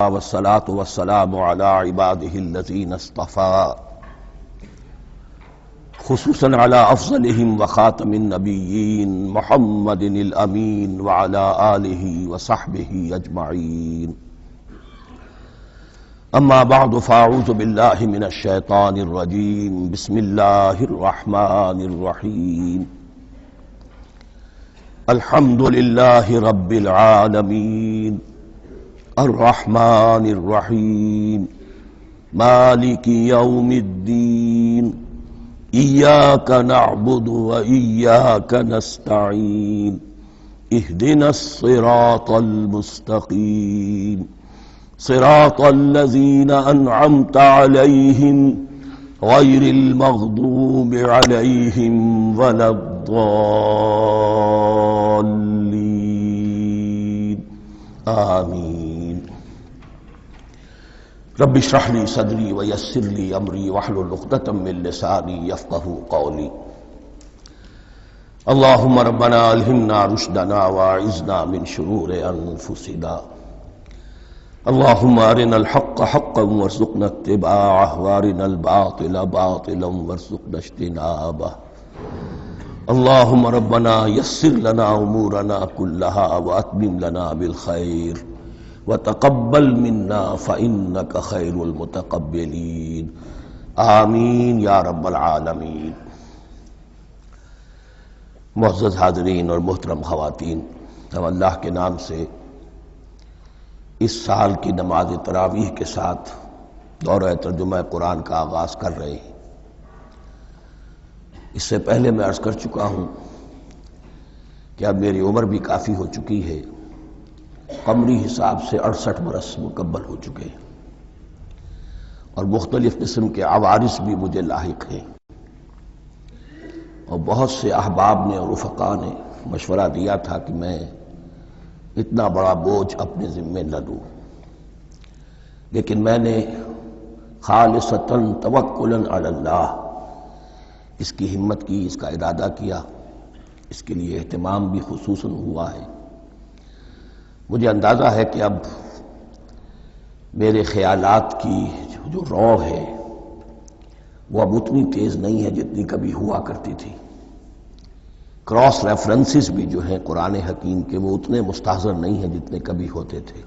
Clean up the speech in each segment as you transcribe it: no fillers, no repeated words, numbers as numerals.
والصلاة والسلام على عباده الذين اصطفى خصوصا على أفضلهم وخاتم النبيين محمد الأمين وعلى آله وصحبه أجمعين. أما بعد فأعوذ بالله من الشيطان الرجيم. بسم الله الرحمن الرحيم. الحمد لله رب العالمين الرحمن الرحيم مالك يوم الدين إياك نعبد وإياك نستعين اهدنا الصراط المستقيم صراط الذين أنعمت عليهم غير المغضوب عليهم ولا الضالين آمين. رب اشرح لي صدري ويسر لي أمري واحلل عقدة من لساني يفقهوا قولي. اللهم ربنا ألهمنا رشدنا وأعذنا من شرور أنفسنا. اللهم أرنا الحق حقا وارزقنا اتباعه وأرنا الباطل باطلا وارزقنا اجتنابه. اللهم ربنا يسر لنا أمورنا كلها وأتمم لنا بالخير وتقبل منا فإنك خير المتقبلين آمین یا رب العالمین. معزز حاضرین اور محترم خواتین، ہم اللہ کے نام سے اس سال کی نماز تراویح کے ساتھ دورہ ترجمہ قرآن کا آغاز کر رہے ہیں. اس سے پہلے میں عرض کر چکا ہوں کہ اب میری عمر بھی کافی ہو چکی ہے. قمری حساب سے 68 برس مکمل ہو چکے ہیں اور مختلف قسم کے عوارض بھی مجھے لاحق ہیں، اور بہت سے احباب نے اور رفقا نے مشورہ دیا تھا کہ میں اتنا بڑا بوجھ اپنے ذمے نہ لوں، لیکن میں نے خالصتاً توکلاً علی اللہ اس کی ہمت کی، اس کا ارادہ کیا، اس کے لیے اہتمام بھی خصوصاً ہوا ہے. مجھے اندازہ ہے کہ اب میرے خیالات کی جو رو ہے وہ اب اتنی تیز نہیں ہے جتنی کبھی ہوا کرتی تھی. کراس ریفرنسز بھی جو ہیں قرآن حکیم کے وہ اتنے مستحضر نہیں ہیں جتنے کبھی ہوتے تھے،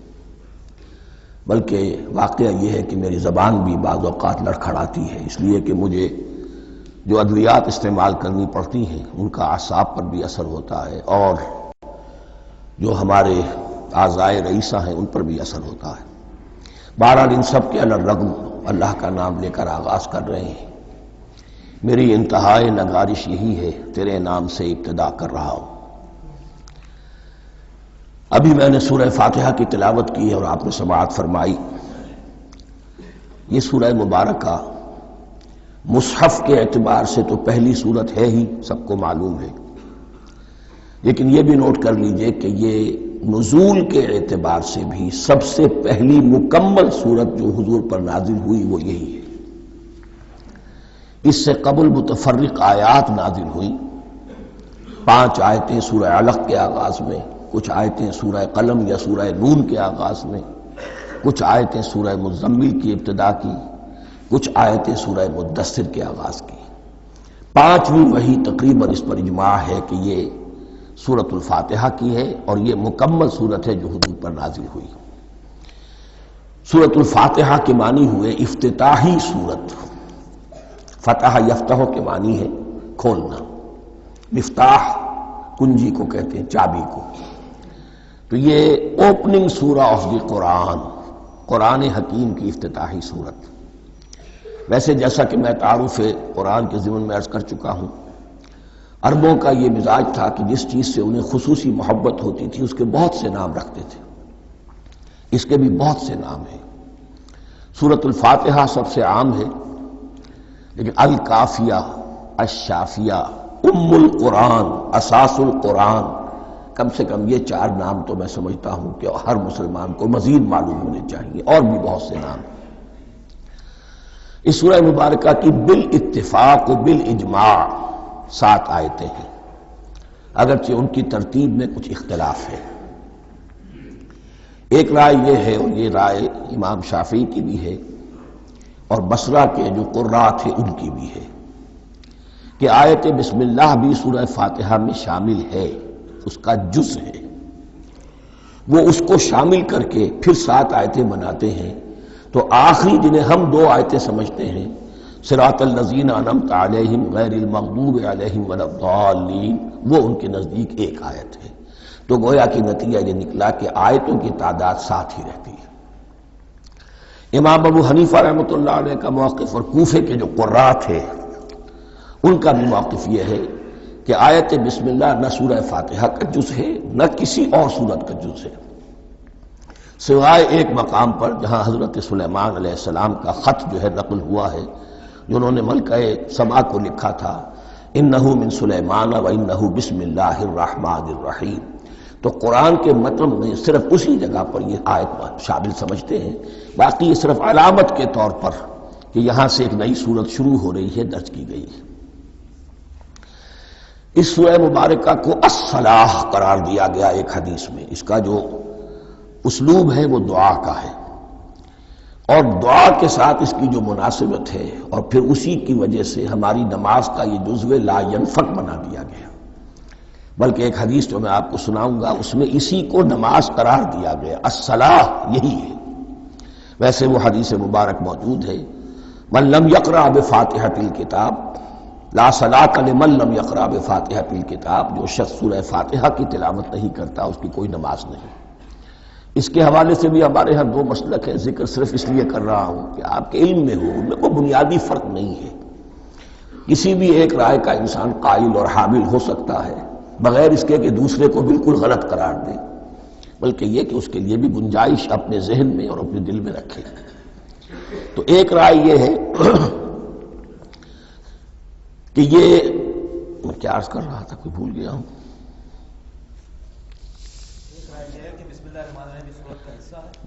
بلکہ واقعہ یہ ہے کہ میری زبان بھی بعض اوقات لڑکھڑاتی ہے، اس لیے کہ مجھے جو ادویات استعمال کرنی پڑتی ہیں ان کا اعصاب پر بھی اثر ہوتا ہے، اور جو ہمارے اعضائے رئیسہ ہیں ان پر بھی اثر ہوتا ہے. بہرحال ان سب کے علی الرغم اللہ کا نام لے کر آغاز کر رہے ہیں. میری انتہائی نگارش یہی ہے، تیرے نام سے ابتدا کر رہا ہوں. ابھی میں نے سورہ فاتحہ کی تلاوت کی اور آپ نے سماعت فرمائی. یہ سورہ مبارکہ مصحف کے اعتبار سے تو پہلی صورت ہے ہی، سب کو معلوم ہے، لیکن یہ بھی نوٹ کر لیجئے کہ یہ نزول کے اعتبار سے بھی سب سے پہلی مکمل صورت جو حضور پر نازل ہوئی وہ یہی ہے. اس سے قبل متفرق آیات نازل ہوئی. 5 آیتیں سورہ علق کے آغاز میں، کچھ آیتیں سورہ قلم یا سورہ نون کے آغاز میں، کچھ آیتیں سورہ مزمل کی ابتدا کی، کچھ آیتیں سورہ مدثر کے آغاز کی. 5ویں وحی تقریباً اس پر اجماع ہے کہ یہ سورۃ الفاتحہ کی ہے، اور یہ مکمل سورت ہے جو حضور پر نازل ہوئی. سورۃ الفاتحہ کے معنی ہوئے افتتاحی سورت. فتح یفتح کے معنی ہے کھولنا، مفتاح کنجی کو کہتے ہیں، چابی کو. تو یہ اوپننگ سورہ آف دی قرآن، قرآن حکیم کی افتتاحی سورت. ویسے جیسا کہ میں تعارف قرآن کے ضمن میں عرض کر چکا ہوں، عربوں کا یہ مزاج تھا کہ جس چیز سے انہیں خصوصی محبت ہوتی تھی اس کے بہت سے نام رکھتے تھے. اس کے بھی بہت سے نام ہیں. سورۃ الفاتحہ سب سے عام ہے، لیکن الکافیہ، الشافیہ، ام القرآن، اساس القرآن، کم سے کم یہ 4 نام تو میں سمجھتا ہوں کہ ہر مسلمان کو مزید معلوم ہونے چاہیے، اور بھی بہت سے نام. اس سورہ مبارکہ کی بالاتفاق و بالاجماع 7 آیتیں ہیں، اگرچہ ان کی ترتیب میں کچھ اختلاف ہے. ایک رائے یہ ہے، اور یہ رائے امام شافعی کی بھی ہے اور بصرہ کے جو قراء تھے ان کی بھی ہے، کہ آیت بسم اللہ بھی سورہ فاتحہ میں شامل ہے، اس کا جز ہے، وہ اس کو شامل کر کے پھر 7 آیتیں بناتے ہیں، تو آخری جنہیں ہم 2 آیتیں سمجھتے ہیں، صراط الذین انعمت علیہم غیر المغضوب علیہم ولا الضالین، وہ ان کے نزدیک ایک آیت ہے۔ تو گویا کہ نتیجہ یہ نکلا کہ آیتوں کی تعداد 7 ہی رہتی ہے۔ امام ابو حنیفہ رحمۃ اللہ علیہ کا موقف اور کوفے کے جو قراء تھے ان کا بھی موقف یہ ہے کہ آیت بسم اللہ نہ سورہ فاتحہ کا جز ہے نہ کسی اور سورت کا جز ہے، سوائے ایک مقام پر جہاں حضرت سلیمان علیہ السلام کا خط جو ہے نقل ہوا ہے، جو انہوں نے ملکہ سبا کو لکھا تھا، انہ من سلیمان و انہ بسم اللہ الرحمن الرحیم، تو قرآن کے متن میں صرف اسی جگہ پر یہ آیت شامل سمجھتے ہیں، باقی یہ صرف علامت کے طور پر کہ یہاں سے ایک نئی سورت شروع ہو رہی ہے درج کی گئی ہے۔ اس سورہ مبارکہ کو الصلاح قرار دیا گیا ایک حدیث میں، اس کا جو اسلوب ہے وہ دعا کا ہے، اور دعا کے ساتھ اس کی جو مناسبت ہے، اور پھر اسی کی وجہ سے ہماری نماز کا یہ جزو لا ینفک بنا دیا گیا، بلکہ ایک حدیث جو میں آپ کو سناؤں گا اس میں اسی کو نماز قرار دیا گیا، الصلاح یہی ہے۔ ویسے وہ حدیث مبارک موجود ہے، من لم یقرأ بفاتحۃ الکتاب لا صلاۃ لمن لم یقرأ بفاتحۃ الکتاب، جو شخص سورہ فاتحہ کی تلاوت نہیں کرتا اس کی کوئی نماز نہیں۔ اس کے حوالے سے بھی ہمارے ہاں 2 مسلک ہیں، ذکر صرف اس لیے کر رہا ہوں کہ آپ کے علم میں ہو، ان میں کوئی بنیادی فرق نہیں ہے، کسی بھی ایک رائے کا انسان قائل اور حامل ہو سکتا ہے بغیر اس کے کہ دوسرے کو بالکل غلط قرار دے، بلکہ یہ کہ اس کے لیے بھی گنجائش اپنے ذہن میں اور اپنے دل میں رکھے۔ تو ایک رائے یہ ہے کہ یہ میں کیا عرض کر رہا تھا، کوئی بھول گیا ہوں۔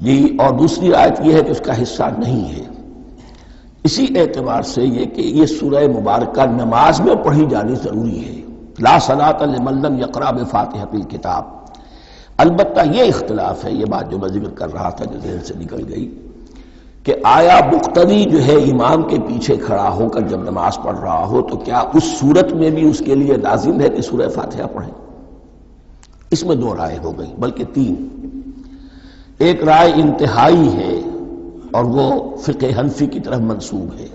جی، اور دوسری آیت یہ ہے کہ اس کا حصہ نہیں ہے، اسی اعتبار سے یہ کہ یہ سورہ مبارکہ نماز میں پڑھی جانی ضروری ہے، لا صلاۃ لمن لم یقرأ بفاتحۃ الکتاب۔ البتہ یہ اختلاف ہے، یہ بات جو میں ذکر کر رہا تھا جو ذہن سے نکل گئی، کہ آیا مقتدی جو ہے امام کے پیچھے کھڑا ہو کر جب نماز پڑھ رہا ہو تو کیا اس صورت میں بھی اس کے لیے لازم ہے کہ سورہ فاتحہ پڑھیں؟ اس میں 2 رائے ہو گئی، بلکہ 3۔ ایک رائے انتہائی ہے اور وہ فقہ حنفی کی طرف منسوب ہے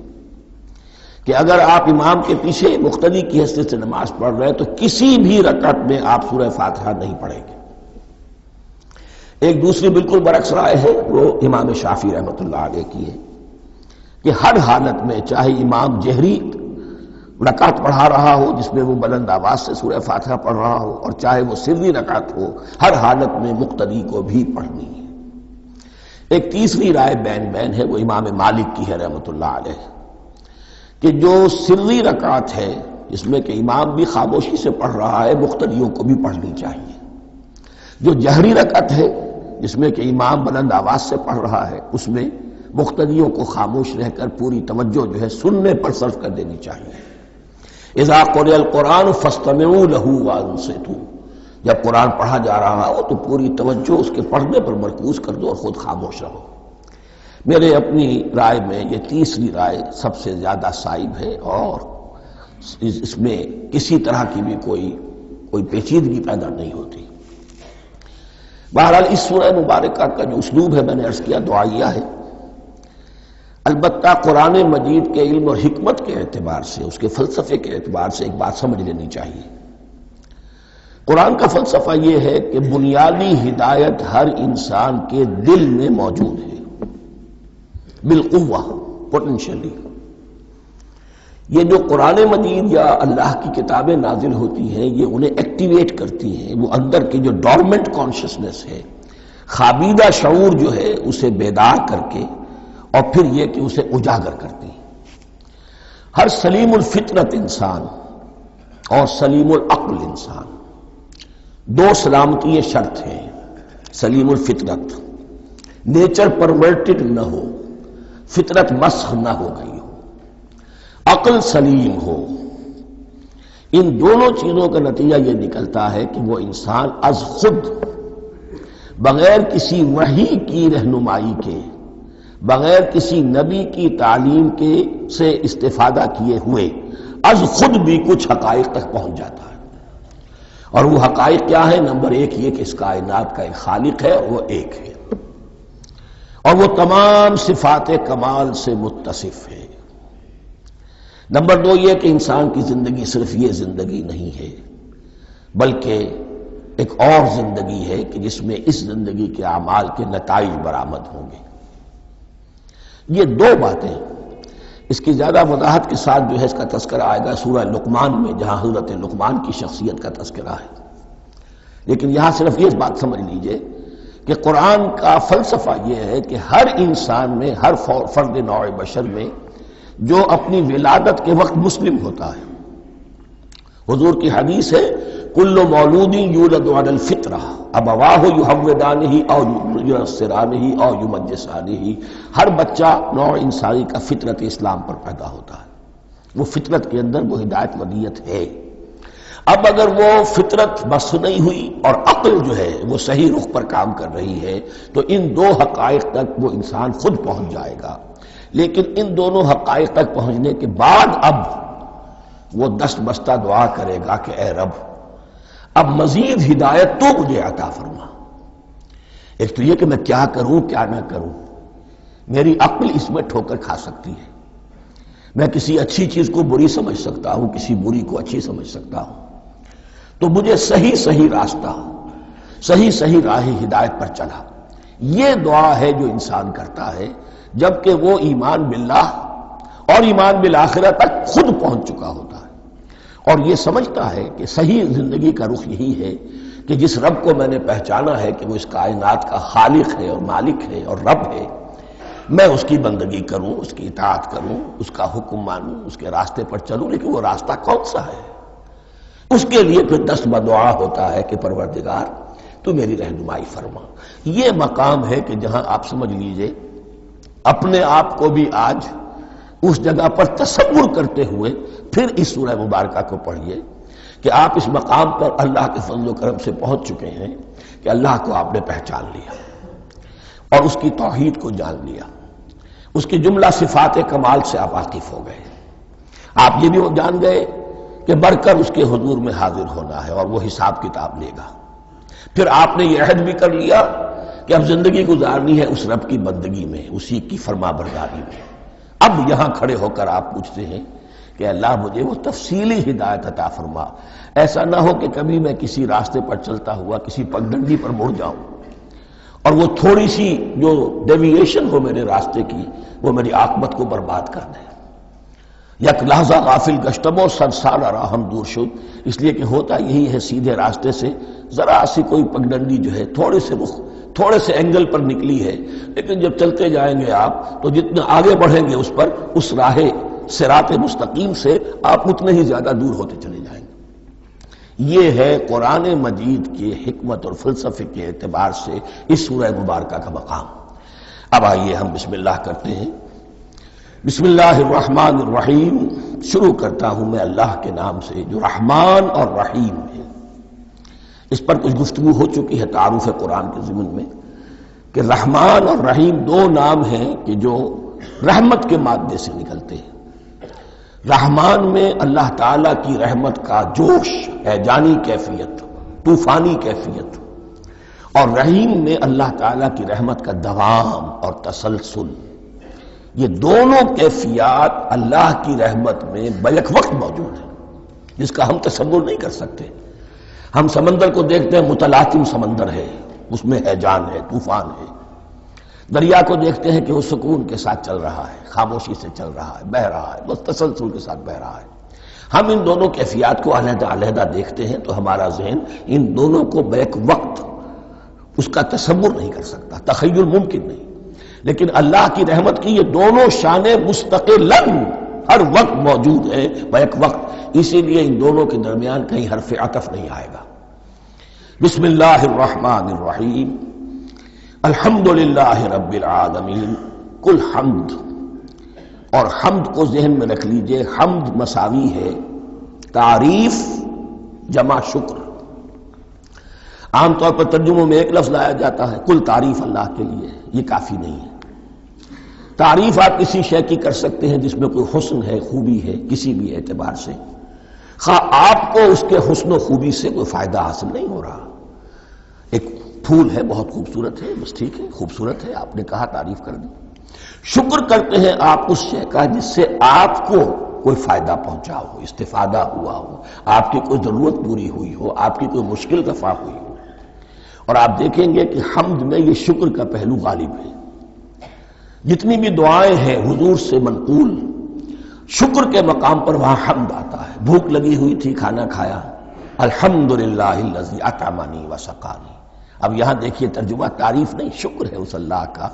کہ اگر آپ امام کے پیچھے مقتدی کی حیثیت سے نماز پڑھ رہے ہیں تو کسی بھی رکعت میں آپ سورہ فاتحہ نہیں پڑھیں گے۔ ایک دوسری بالکل برعکس رائے ہے، وہ امام شافعی رحمۃ اللہ علیہ کی ہے کہ ہر حالت میں چاہے امام جہری رکعت پڑھا رہا ہو جس میں وہ بلند آواز سے سورہ فاتحہ پڑھ رہا ہو، اور چاہے وہ سری رکعت ہو، ہر حالت میں مقتدی کو بھی پڑھنی ہے۔ ایک تیسری رائے بین ہے، وہ امام مالک کی ہے رحمۃ اللہ علیہ، کہ جو سری رکعت ہے جس میں کہ امام بھی خاموشی سے پڑھ رہا ہے، مقتدیوں کو بھی پڑھنی چاہیے۔ جو جہری رکعت ہے جس میں کہ امام بلند آواز سے پڑھ رہا ہے، اس میں مقتدیوں کو خاموش رہ کر پوری توجہ جو ہے سننے پر صرف کر دینی چاہیے۔ اذا قرئ القرآن فاستمعوا له وانصتوا، جب قرآن پڑھا جا رہا ہو تو پوری توجہ اس کے پڑھنے پر مرکوز کر دو اور خود خاموش رہو۔ میرے اپنی رائے میں یہ تیسری رائے سب سے زیادہ صائب ہے، اور اس میں کسی طرح کی بھی کوئی پیچیدگی پیدا نہیں ہوتی۔ بہرحال اس سورہ مبارکہ کا جو اسلوب ہے میں نے عرض کیا دعائیہ ہے، البتہ قرآن مجید کے علم اور حکمت کے اعتبار سے، اس کے فلسفے کے اعتبار سے ایک بات سمجھ لینی چاہیے۔ قرآن کا فلسفہ یہ ہے کہ بنیادی ہدایت ہر انسان کے دل میں موجود ہے، بالقوہ، پوٹینشلی۔ یہ جو قرآن مجید یا اللہ کی کتابیں نازل ہوتی ہیں یہ انہیں ایکٹیویٹ کرتی ہیں، وہ اندر کی جو ڈورمنٹ کانشسنس ہے، خوابیدہ شعور جو ہے اسے بیدار کر کے، اور پھر یہ کہ اسے اجاگر کرتی ہیں۔ ہر سلیم الفطرت انسان اور سلیم العقل انسان، 2 سلامتی شرط ہیں۔ سلیم الفطرت، نیچر پرورٹڈ نہ ہو، فطرت مسخ نہ ہو گئی ہو، عقل سلیم ہو، ان دونوں چیزوں کا نتیجہ یہ نکلتا ہے کہ وہ انسان از خود بغیر کسی وحی کی رہنمائی کے، بغیر کسی نبی کی تعلیم کے سے استفادہ کیے ہوئے از خود بھی کچھ حقائق تک پہنچ جاتا ہے۔ اور وہ حقائق کیا ہے؟ نمبر ایک یہ کہ اس کائنات کا ایک خالق ہے اور وہ ایک ہے، اور وہ تمام صفات کمال سے متصف ہے۔ نمبر دو یہ کہ انسان کی زندگی صرف یہ زندگی نہیں ہے، بلکہ ایک اور زندگی ہے کہ جس میں اس زندگی کے اعمال کے نتائج برآمد ہوں گے۔ یہ دو باتیں، اس کی زیادہ وضاحت کے ساتھ جو ہے اس کا تذکرہ آئے گا سورہ لقمان میں، جہاں حضرت لقمان کی شخصیت کا تذکرہ ہے۔ لیکن یہاں صرف یہ بات سمجھ لیجئے کہ قرآن کا فلسفہ یہ ہے کہ ہر انسان میں، ہر فرد نوع بشر میں جو اپنی ولادت کے وقت مسلم ہوتا ہے، حضور کی حدیث ہے کل مولود یولد علی الفطرہ ابواہ یحودانہ او ینصرانہ او یمجسانہ، ہر بچہ نوع انسانی کا فطرت اسلام پر پیدا ہوتا ہے، وہ فطرت کے اندر وہ ہدایت ودیت ہے۔ اب اگر وہ فطرت بس نہیں ہوئی اور عقل جو ہے وہ صحیح رخ پر کام کر رہی ہے تو ان دو حقائق تک وہ انسان خود پہنچ جائے گا۔ لیکن ان دونوں حقائق تک پہنچنے کے بعد اب وہ دست بستہ دعا کرے گا کہ اے رب اب مزید ہدایت تو مجھے عطا فرما۔ ایک تو یہ کہ میں کیا کروں کیا نہ کروں، میری عقل اس میں ٹھوکر کھا سکتی ہے، میں کسی اچھی چیز کو بری سمجھ سکتا ہوں، کسی بری کو اچھی سمجھ سکتا ہوں، تو مجھے صحیح راستہ، صحیح راہ ہدایت پر چلا۔ یہ دعا ہے جو انسان کرتا ہے جبکہ وہ ایمان باللہ اور ایمان بالآخرہ تک خود پہنچ چکا ہوتا ہے، اور یہ سمجھتا ہے کہ صحیح زندگی کا رخ یہی ہے کہ جس رب کو میں نے پہچانا ہے کہ وہ اس کائنات کا خالق ہے اور مالک ہے اور رب ہے، میں اس کی بندگی کروں، اس کی اطاعت کروں، اس کا حکم مانوں، اس کے راستے پر چلوں۔ لیکن وہ راستہ کون سا ہے؟ اس کے لیے پھر دست بدعا ہوتا ہے کہ پروردگار تو میری رہنمائی فرما۔ یہ مقام ہے کہ جہاں آپ سمجھ لیجئے اپنے آپ کو بھی آج اس جگہ پر تصور کرتے ہوئے پھر اس سورہ مبارکہ کو پڑھیے کہ آپ اس مقام پر اللہ کے فضل و کرم سے پہنچ چکے ہیں کہ اللہ کو آپ نے پہچان لیا اور اس کی توحید کو جان لیا، اس کی جملہ صفات کمال سے آپ واقف ہو گئے، آپ یہ بھی جان گئے کہ بڑھ کر اس کے حضور میں حاضر ہونا ہے اور وہ حساب کتاب لے گا۔ پھر آپ نے یہ عہد بھی کر لیا کہ اب زندگی گزارنی ہے اس رب کی بندگی میں، اسی کی فرما برداری میں۔ اب یہاں کھڑے ہو کر آپ پوچھتے ہیں کہ اللہ مجھے وہ تفصیلی ہدایت عطا فرما، ایسا نہ ہو کہ کبھی میں کسی راستے پر چلتا ہوا کسی پگڈنڈی پر مڑ جاؤں اور وہ تھوڑی سی جو ڈیوییشن ہو میرے راستے کی وہ میری عاقبت کو برباد کر دے۔ یک لحظہ غافل گشتم و صد سال راہم دور شد، اس لیے کہ ہوتا یہی ہے سیدھے راستے سے ذرا سی کوئی پگڈنڈی جو ہے تھوڑے سے اینگل پر نکلی ہے، لیکن جب چلتے جائیں گے آپ تو جتنا آگے بڑھیں گے اس پر، اس راہ صراط مستقیم سے آپ اتنے ہی زیادہ دور ہوتے چلے جائیں گے۔ یہ ہے قرآن مجید کی حکمت اور فلسفے کے اعتبار سے اس سورہ مبارکہ کا مقام۔ اب آئیے ہم بسم اللہ کرتے ہیں۔ بسم اللہ الرحمن الرحیم، شروع کرتا ہوں میں اللہ کے نام سے جو رحمان اور رحیم ہے۔ اس پر کچھ گفتگو ہو چکی ہے تعارف قرآن کے ضمن میں کہ رحمان اور رحیم دو نام ہیں کہ جو رحمت کے مادے سے نکلتے ہیں۔ رحمان میں اللہ تعالیٰ کی رحمت کا جوش ہے، جانی کیفیت، طوفانی کیفیت، اور رحیم میں اللہ تعالیٰ کی رحمت کا دوام اور تسلسل۔ یہ دونوں کیفیات اللہ کی رحمت میں بیک وقت موجود ہیں، جس کا ہم تصور نہیں کر سکتے۔ ہم سمندر کو دیکھتے ہیں، متلاطم سمندر ہے، اس میں ہیجان ہے، طوفان ہے۔ دریا کو دیکھتے ہیں کہ وہ سکون کے ساتھ چل رہا ہے، خاموشی سے چل رہا ہے، بہہ رہا ہے، بس تسلسل کے ساتھ بہہ رہا ہے۔ ہم ان دونوں کیفیات کو علیحدہ علیحدہ دیکھتے ہیں تو ہمارا ذہن ان دونوں کو بیک وقت اس کا تصور نہیں کر سکتا، تخیل ممکن نہیں۔ لیکن اللہ کی رحمت کی یہ دونوں شانیں مستقلاً ہر وقت موجود ہیں، بیک وقت، اسی لیے ان دونوں کے درمیان کہیں حرف عطف نہیں آئے گا۔ بسم اللہ الرحمن الرحیم، الحمدللہ رب العالمین، کل حمد، اور حمد کو ذہن میں رکھ لیجئے، حمد مساوی ہے تعریف جمع شکر۔ عام طور پر ترجموں میں ایک لفظ لایا جاتا ہے، کل تعریف اللہ کے لیے، یہ کافی نہیں ہے۔ تعریف آپ کسی شے کی کر سکتے ہیں جس میں کوئی حسن ہے، خوبی ہے، کسی بھی اعتبار سے، خواہ آپ کو اس کے حسن و خوبی سے کوئی فائدہ حاصل نہیں ہو رہا۔ ایک پھول ہے، بہت خوبصورت ہے، بس ٹھیک ہے، خوبصورت ہے، آپ نے کہا، تعریف کر دی۔ شکر کرتے ہیں آپ اس شے کا جس سے آپ کو کوئی فائدہ پہنچا ہو، استفادہ ہوا ہو، آپ کی کوئی ضرورت پوری ہوئی ہو، آپ کی کوئی مشکل رفع ہوئی ہو۔ اور آپ دیکھیں گے کہ حمد میں یہ شکر کا پہلو غالب ہے۔ جتنی بھی دعائیں ہیں حضور سے منقول، شکر کے مقام پر وہاں حمد آتا ہے۔ بھوک لگی ہوئی تھی، کھانا کھایا، الحمدللہ الذی اطعمنی وسقانی۔ اب یہاں دیکھیے ترجمہ تعریف نہیں، شکر ہے اس اللہ کا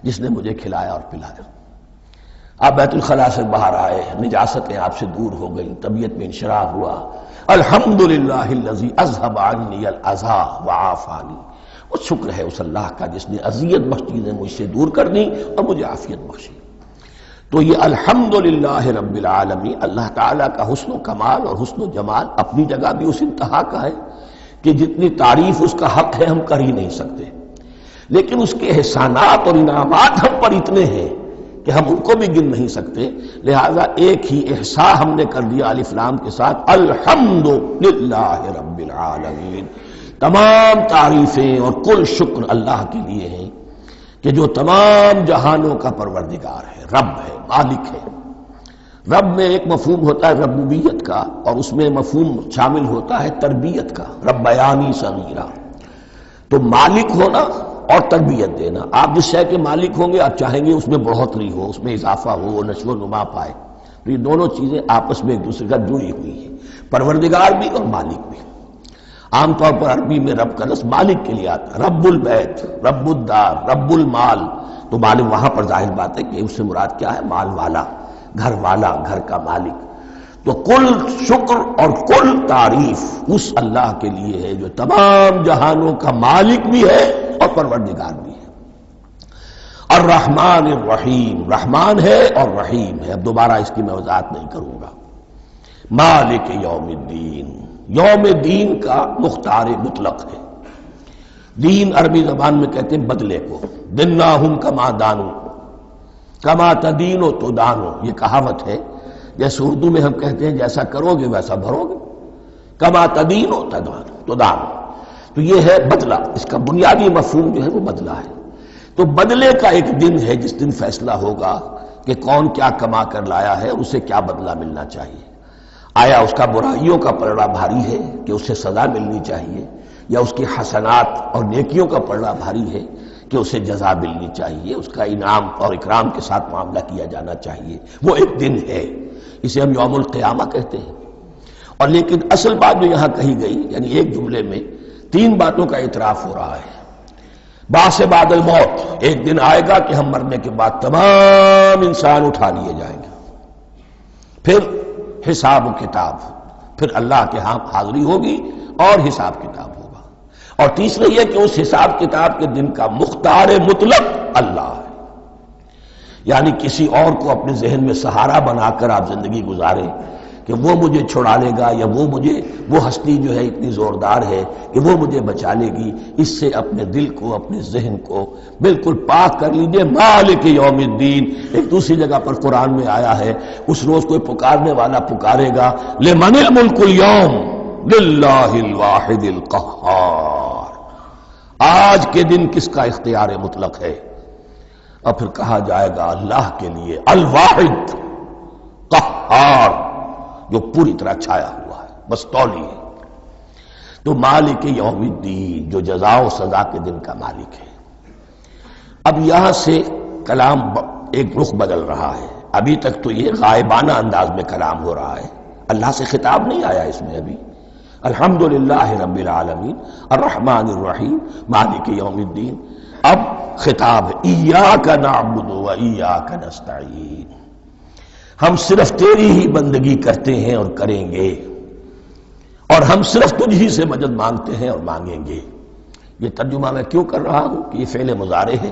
جس نے مجھے کھلایا اور پلایا۔ آپ بیت الخلاء سے باہر آئے، نجاستیں آپ سے دور ہو گئیں، طبیعت میں انشراح ہوا، الحمدللہ الذی اذھب عنی الاذی وعافانی۔ وہ شکر ہے اس اللہ کا جس نے اذیت بخش چیزیں مجھ سے دور کر دیں اور مجھے عافیت بخشی۔ تو یہ الحمدللہ رب العالمین، اللہ تعالیٰ کا حسن و کمال اور حسن و جمال اپنی جگہ بھی اس انتہا کا ہے کہ جتنی تعریف اس کا حق ہے ہم کر ہی نہیں سکتے، لیکن اس کے احسانات اور انعامات ہم پر اتنے ہیں کہ ہم ان کو بھی گن نہیں سکتے۔ لہذا ایک ہی احصاء ہم نے کر دیا الف لام کے ساتھ، الحمدللہ رب العالمین۔ تمام تعریفیں اور کل شکر اللہ کے لیے ہیں کہ جو تمام جہانوں کا پروردگار ہے، رب ہے، مالک ہے۔ رب میں ایک مفہوم ہوتا ہے ربوبیت کا، اور اس میں مفہوم شامل ہوتا ہے تربیت کا، ربیانی صغیرہ۔ تو مالک ہونا اور تربیت دینا، آپ جس شے کے مالک ہوں گے آپ چاہیں گے اس میں بڑھوتری ہو، اس میں اضافہ ہو، وہ نشو و نما پائے۔ تو یہ دونوں چیزیں آپس میں ایک دوسرے کا جڑی ہوئی ہیں، پروردگار بھی اور مالک بھی۔ عام طور پر عربی میں رب کا لفظ مالک کے لیے آتا ہے، رب البیت، رب الدار، رب المال۔ تو مالک وہاں پر ظاہر بات ہے کہ اس سے مراد کیا ہے، مال والا، گھر والا، گھر کا مالک۔ تو کل شکر اور کل تعریف اس اللہ کے لیے ہے جو تمام جہانوں کا مالک بھی ہے اور پروردگار بھی ہے۔ الرحمن الرحیم، رحمان ہے اور رحیم ہے۔ اب دوبارہ اس کی میں وضاحت نہیں کروں گا۔ مالک یوم الدین، یوم دین کا مختار مطلق ہے۔ دین عربی زبان میں کہتے ہیں بدلے کو، دناہم کما دانو، کما تدینو تو دانو، یہ کہاوت ہے۔ جیسے اردو میں ہم کہتے ہیں جیسا کرو گے ویسا بھرو گے، کما تدینو تو دانو، تو یہ ہے بدلہ۔ اس کا بنیادی مفہوم جو ہے وہ بدلہ ہے۔ تو بدلے کا ایک دن ہے جس دن فیصلہ ہوگا کہ کون کیا کما کر لایا ہے اور اسے کیا بدلہ ملنا چاہیے۔ آیا اس کا برائیوں کا پلڑا بھاری ہے کہ اسے سزا ملنی چاہیے، یا اس کی حسنات اور نیکیوں کا پلڑا بھاری ہے کہ اسے جزا ملنی چاہیے، اس کا انعام اور اکرام کے ساتھ معاملہ کیا جانا چاہیے۔ وہ ایک دن ہے، اسے ہم یوم القیامہ کہتے ہیں۔ اور لیکن اصل بات جو یہاں کہی گئی، یعنی ایک جملے میں تین باتوں کا اعتراف ہو رہا ہے۔ بعث بعد الموت، ایک دن آئے گا کہ ہم مرنے کے بعد تمام انسان اٹھا لیے جائیں گے، پھر حساب و کتاب، پھر اللہ کے ہاں حاضری ہوگی اور حساب کتاب ہوگا۔ اور تیسرے یہ کہ اس حساب کتاب کے دن کا مختار مطلق اللہ ہے، یعنی کسی اور کو اپنے ذہن میں سہارا بنا کر آپ زندگی گزاریں کہ وہ مجھے چھڑا لے گا، یا وہ ہستی جو ہے اتنی زوردار ہے کہ وہ مجھے بچا لے گی، اس سے اپنے دل کو، اپنے ذہن کو بالکل پاک کر لیجئے۔ مالک یوم الدین، ایک دوسری جگہ پر قرآن میں آیا ہے، اس روز کوئی پکارنے والا پکارے گا، لمن الملک اليوم للہ الواحد القہار، آج کے دن کس کا اختیار مطلق ہے؟ اور پھر کہا جائے گا اللہ کے لیے، الواحد قہار، جو پوری طرح چھایا ہوا ہے، بس تولی ہے۔ تو مالک یوم الدین، جو جزا و سزا کے دن کا مالک ہے۔ اب یہاں سے کلام ایک رخ بدل رہا ہے۔ ابھی تک تو یہ غائبانہ انداز میں کلام ہو رہا ہے، اللہ سے خطاب نہیں آیا اس میں ابھی۔ الحمدللہ رب العالمین الرحمن الرحیم مالک یوم الدین۔ اب خطاب ہے، ایاک نعبد و ایاک نستعین، ہم صرف تیری ہی بندگی کرتے ہیں اور کریں گے، اور ہم صرف تجھ ہی سے مدد مانگتے ہیں اور مانگیں گے۔ یہ ترجمہ میں کیوں کر رہا ہوں کہ یہ فعل مضارع ہے۔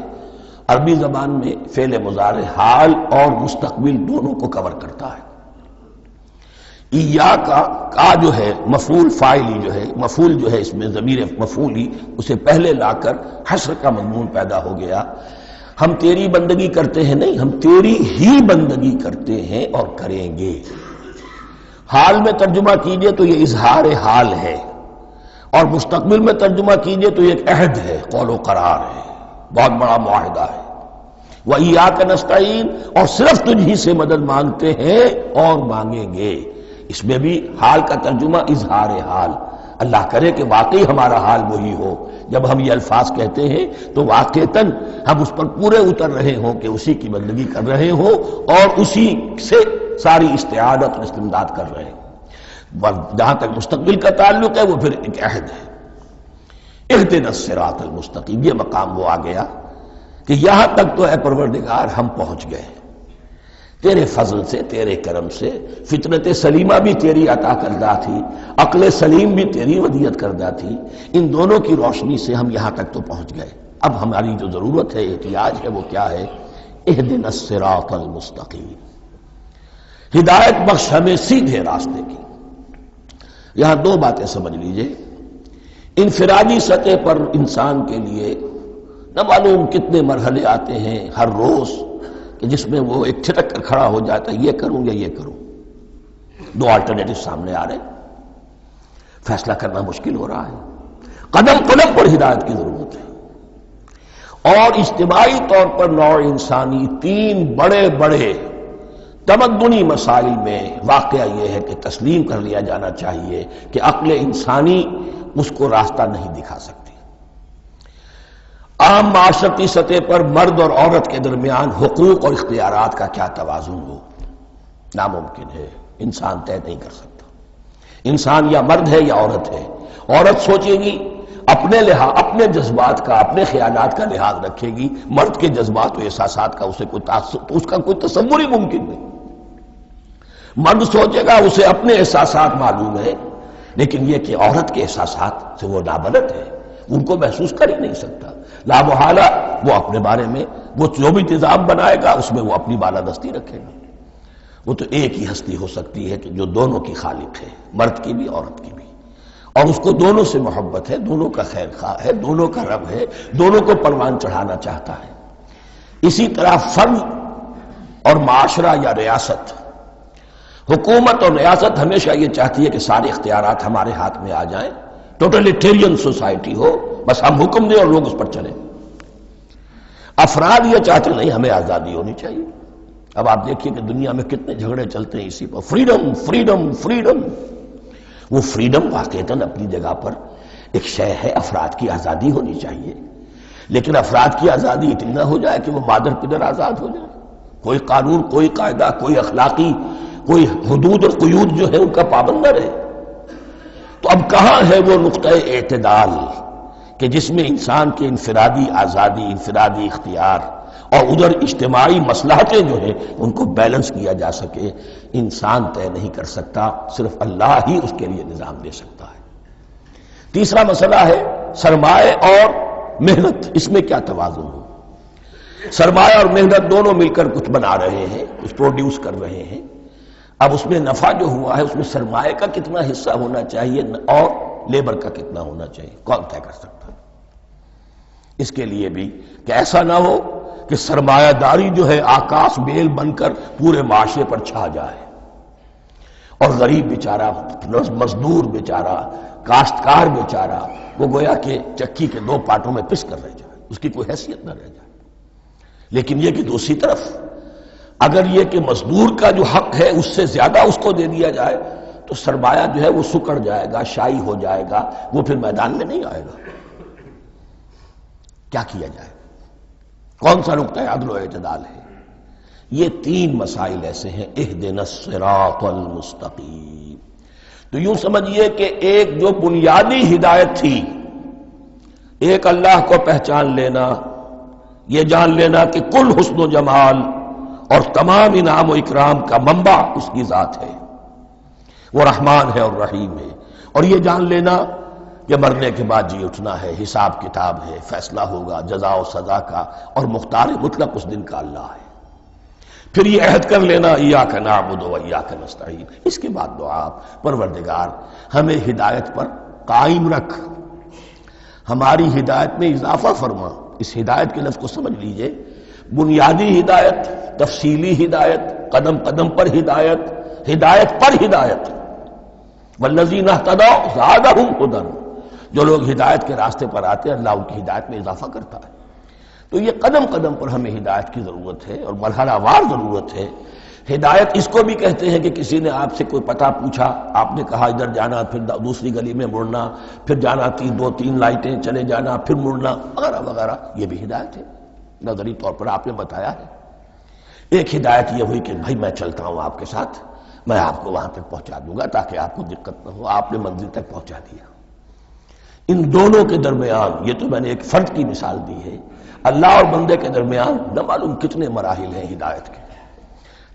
عربی زبان میں فعل مضارع حال اور مستقبل دونوں کو کور کرتا ہے۔ کا جو ہے مفعول فاعلی جو ہے، مفعول جو ہے اس میں ضمیر مفعولی اسے پہلے لا کر حشر کا مضمون پیدا ہو گیا۔ ہم تیری بندگی کرتے ہیں نہیں، ہم تیری ہی بندگی کرتے ہیں اور کریں گے۔ حال میں ترجمہ کیجئے تو یہ اظہار حال ہے، اور مستقبل میں ترجمہ کیجئے تو یہ ایک عہد ہے، قول و قرار ہے، بہت بڑا معاہدہ ہے۔ وَإِيَّاكَ نَسْتَعِينُ، اور صرف تجھ ہی سے مدد مانگتے ہیں اور مانگیں گے۔ اس میں بھی حال کا ترجمہ اظہار حال، اللہ کرے کہ واقعی ہمارا حال وہی ہو، جب ہم یہ الفاظ کہتے ہیں تو واقعتاً ہم اس پر پورے اتر رہے ہوں کہ اسی کی بندگی کر رہے ہوں اور اسی سے ساری استعانت اور استمداد کر رہے ہیں۔ جہاں تک مستقبل کا تعلق ہے وہ پھر ایک عہد ہے۔ اهدنا الصراط المستقیم، یہ مقام وہ آ گیا کہ یہاں تک تو اے پروردگار ہم پہنچ گئے، تیرے فضل سے، تیرے کرم سے۔ فطرت سلیمہ بھی تیری عطا کردہ تھی، عقل سلیم بھی تیری ودیعت کردہ تھی، ان دونوں کی روشنی سے ہم یہاں تک تو پہنچ گئے۔ اب ہماری جو ضرورت ہے، احتیاج ہے، وہ کیا ہے؟ اهدنا الصراط المستقیم، ہدایت بخش ہمیں سیدھے راستے کی۔ یہاں دو باتیں سمجھ لیجئے۔ انفرادی سطح پر انسان کے لیے نہ معلوم کتنے مرحلے آتے ہیں ہر روز کہ جس میں وہ ایک چھٹک کر کھڑا ہو جاتا ہے، یہ کروں یا یہ کروں، دو آلٹرنیٹو سامنے آ رہے ہیں، فیصلہ کرنا مشکل ہو رہا ہے۔ قدم قدم پر ہدایت کی ضرورت ہے، اور اجتماعی طور پر نوع انسانی تین بڑے بڑے تمدنی مسائل میں واقعہ یہ ہے کہ تسلیم کر لیا جانا چاہیے کہ عقل انسانی اس کو راستہ نہیں دکھا سکتی۔ عام معاشرتی سطح پر مرد اور عورت کے درمیان حقوق اور اختیارات کا کیا توازن ہو، ناممکن ہے، انسان طے نہیں کر سکتا۔ انسان یا مرد ہے یا عورت ہے، عورت سوچے گی اپنے لحاظ، اپنے جذبات کا، اپنے خیالات کا لحاظ رکھے گی، مرد کے جذبات و احساسات کا اسے کوئی اس کا کوئی تصور ہی ممکن نہیں۔ مرد سوچے گا اسے اپنے احساسات معلوم ہے، لیکن یہ کہ عورت کے احساسات سے وہ نابلد ہے، ان کو محسوس کر ہی نہیں سکتا۔ لا محالہ وہ اپنے بارے میں وہ جو بھی نظام بنائے گا اس میں وہ اپنی بالادستی رکھے گا۔ وہ تو ایک ہی ہستی ہو سکتی ہے کہ جو دونوں کی خالق ہے، مرد کی بھی عورت کی بھی، اور اس کو دونوں سے محبت ہے، دونوں کا خیر خواہ ہے، دونوں کا رب ہے، دونوں کو پروان چڑھانا چاہتا ہے۔ اسی طرح فرد اور معاشرہ یا ریاست، حکومت اور ریاست ہمیشہ یہ چاہتی ہے کہ سارے اختیارات ہمارے ہاتھ میں آ جائیں، ٹوٹلیٹیرین سوسائٹی ہو، بس ہم حکم دیں اور لوگ اس پر چلیں۔ افراد یہ چاہتے نہیں، ہمیں آزادی ہونی چاہیے۔ اب آپ دیکھیے کہ دنیا میں کتنے جھگڑے چلتے ہیں اسی پر، فریڈم فریڈم فریڈم۔ وہ فریڈم واقعتاً اپنی جگہ پر ایک شے ہے، افراد کی آزادی ہونی چاہیے، لیکن افراد کی آزادی اتنی نہ ہو جائے کہ وہ مادر پدر آزاد ہو جائے، کوئی قانون، کوئی قاعدہ، کوئی اخلاقی کوئی حدود اور قیود جو ہے ان کا پابند نہ رہے۔ تو اب کہاں ہے وہ نقطہ اعتدال کہ جس میں انسان کے انفرادی آزادی، انفرادی اختیار اور ادھر اجتماعی مصلحتیں جو ہیں ان کو بیلنس کیا جا سکے؟ انسان طے نہیں کر سکتا، صرف اللہ ہی اس کے لیے نظام دے سکتا ہے۔ تیسرا مسئلہ ہے سرمایہ اور محنت، اس میں کیا توازن ہو؟ سرمایہ اور محنت دونوں مل کر کچھ بنا رہے ہیں، کچھ پروڈیوس کر رہے ہیں۔ اب اس میں نفع جو ہوا ہے اس میں سرمایہ کا کتنا حصہ ہونا چاہیے اور لیبر کا کتنا ہونا چاہیے، کون طے کر سکتا ہے؟ اس کے لیے بھی کہ ایسا نہ ہو کہ سرمایہ داری جو ہے آکاش بیل بن کر پورے معاشرے پر چھا جائے، اور غریب بیچارہ، مزدور بیچارہ، کاشتکار بیچارہ وہ گویا کہ چکی کے دو پارٹوں میں پس کر رہ جائے، اس کی کوئی حیثیت نہ رہ جائے۔ لیکن یہ کہ دوسری طرف اگر یہ کہ مزدور کا جو حق ہے اس سے زیادہ اس کو دے دیا جائے تو سرمایہ جو ہے وہ سکڑ جائے گا، شائی ہو جائے گا، وہ پھر میدان میں نہیں آئے گا۔ کیا کیا جائے؟ کون سا نقطہ عدل و اعتدال ہے؟ یہ تین مسائل ایسے ہیں، اہدنا الصراط المستقیم۔ تو یوں سمجھیے کہ ایک جو بنیادی ہدایت تھی، ایک اللہ کو پہچان لینا، یہ جان لینا کہ کل حسن و جمال اور تمام انعام و اکرام کا منبع اس کی ذات ہے، وہ رحمان ہے اور رحیم ہے، اور یہ جان لینا کہ مرنے کے بعد جی اٹھنا ہے، حساب کتاب ہے، فیصلہ ہوگا جزا و سزا کا، اور مختار مطلق اس دن کا اللہ ہے۔ پھر یہ عہد کر لینا ایاک نعبد و ایاک نستعین. اس کے بعد دعا پروردگار ہمیں ہدایت پر قائم رکھ، ہماری ہدایت میں اضافہ فرما. اس ہدایت کے لفظ کو سمجھ لیجئے، بنیادی ہدایت، تفصیلی ہدایت، قدم قدم پر ہدایت، ہدایت پر ہدایت. والذین اہتدوا زادہم ھدی، جو لوگ ہدایت کے راستے پر آتے ہیں اللہ ان کی ہدایت میں اضافہ کرتا ہے. تو یہ قدم قدم پر ہمیں ہدایت کی ضرورت ہے اور مرحلہ وار ضرورت ہے. ہدایت اس کو بھی کہتے ہیں کہ کسی نے آپ سے کوئی پتہ پوچھا، آپ نے کہا ادھر جانا، پھر دوسری گلی میں مڑنا، پھر جانا دو تین لائٹیں چلے جانا، پھر مڑنا وغیرہ وغیرہ. یہ بھی ہدایت ہے، نظری طور پر آپ نے بتایا ہے. ایک ہدایت یہ ہوئی کہ بھائی میں چلتا ہوں آپ کے ساتھ، میں آپ کو وہاں تک پہنچا دوں گا تاکہ آپ کو دقت نہ ہو. آپ نے منزل تک پہنچا دیا. ان دونوں کے درمیان، یہ تو میں نے ایک فرد کی مثال دی ہے، اللہ اور بندے کے درمیان نہ معلوم کتنے مراحل ہیں ہدایت کے.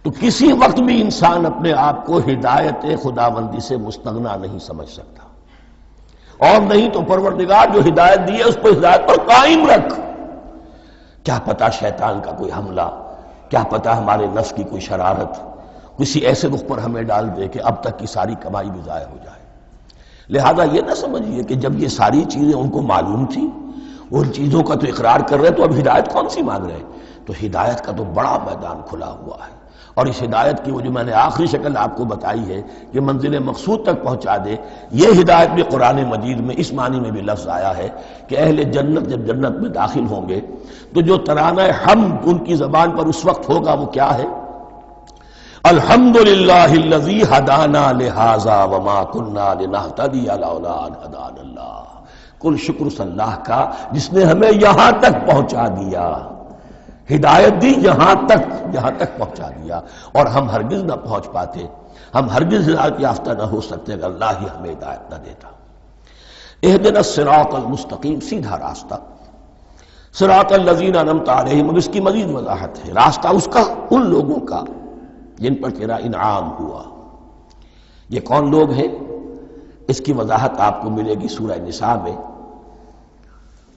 تو کسی وقت بھی انسان اپنے آپ کو ہدایت خداوندی سے مستغنا نہیں سمجھ سکتا، اور نہیں تو پروردگار جو ہدایت دی ہے اس کو ہدایت پر قائم رکھ. کیا پتہ شیطان کا کوئی حملہ، کیا پتہ ہمارے نفس کی کوئی شرارت کسی ایسے رخ پر ہمیں ڈال دے کہ اب تک کی ساری کمائی بھی ضائع ہو جائے. لہذا یہ نہ سمجھیے کہ جب یہ ساری چیزیں ان کو معلوم تھی، ان چیزوں کا تو اقرار کر رہے تو اب ہدایت کون سی مانگ رہے. تو ہدایت کا تو بڑا میدان کھلا ہوا ہے، اور اس ہدایت کی وہ جو میں نے آخری شکل آپ کو بتائی ہے کہ منزل مقصود تک پہنچا دے، یہ ہدایت بھی قرآن مجید میں اس معنی میں بھی لفظ آیا ہے کہ اہل جنت جب جنت میں داخل ہوں گے تو جو ترانہ حمد ان کی زبان پر اس وقت ہوگا وہ کیا ہے؟ الحمدللہ الذی ہدانا لہذا وما کنا لنہتدی لولا ان ہدانا اللہ. کل شکر اس اللہ کا جس نے ہمیں یہاں تک پہنچا دیا، ہدایت دی یہاں تک پہنچا دیا. اور ہم ہرگز نہ پہنچ پاتے، ہم ہرگز ہدایت یافتہ نہ ہو سکتے اگر اللہ ہی ہمیں ہدایت نہ دیتا. اہدنا الصراط المستقیم، سیدھا راستہ. صراط الذین انعمت علیہم، اب اس کی مزید وضاحت ہے. راستہ اس کا ان لوگوں کا جن پر تیرا انعام ہوا. یہ کون لوگ ہیں؟ اس کی وضاحت آپ کو ملے گی سورہ نساء میں.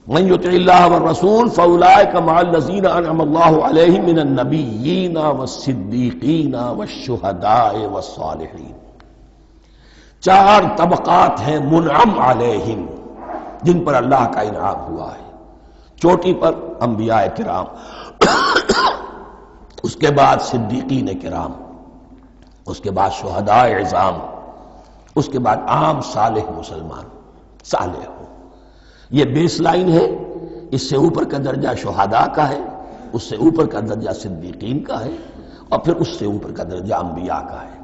من یطع اللہ والرسول فاولئک مع الذین انعم اللہ علیہم من النبیین والصدیقین والشہداء والصالحین. چار طبقات ہیں منعم علیہم جن پر اللہ کا انعام ہوا ہے. چوٹی پر انبیاء کرام، اس کے بعد صدیقین کرام، اس کے بعد شہداء عظام، اس کے بعد عام صالح مسلمان صالح ہو. یہ بیس لائن ہے. اس سے اوپر کا درجہ شہداء کا ہے، اس سے اوپر کا درجہ صدیقین کا ہے، اور پھر اس سے اوپر کا درجہ انبیاء کا ہے.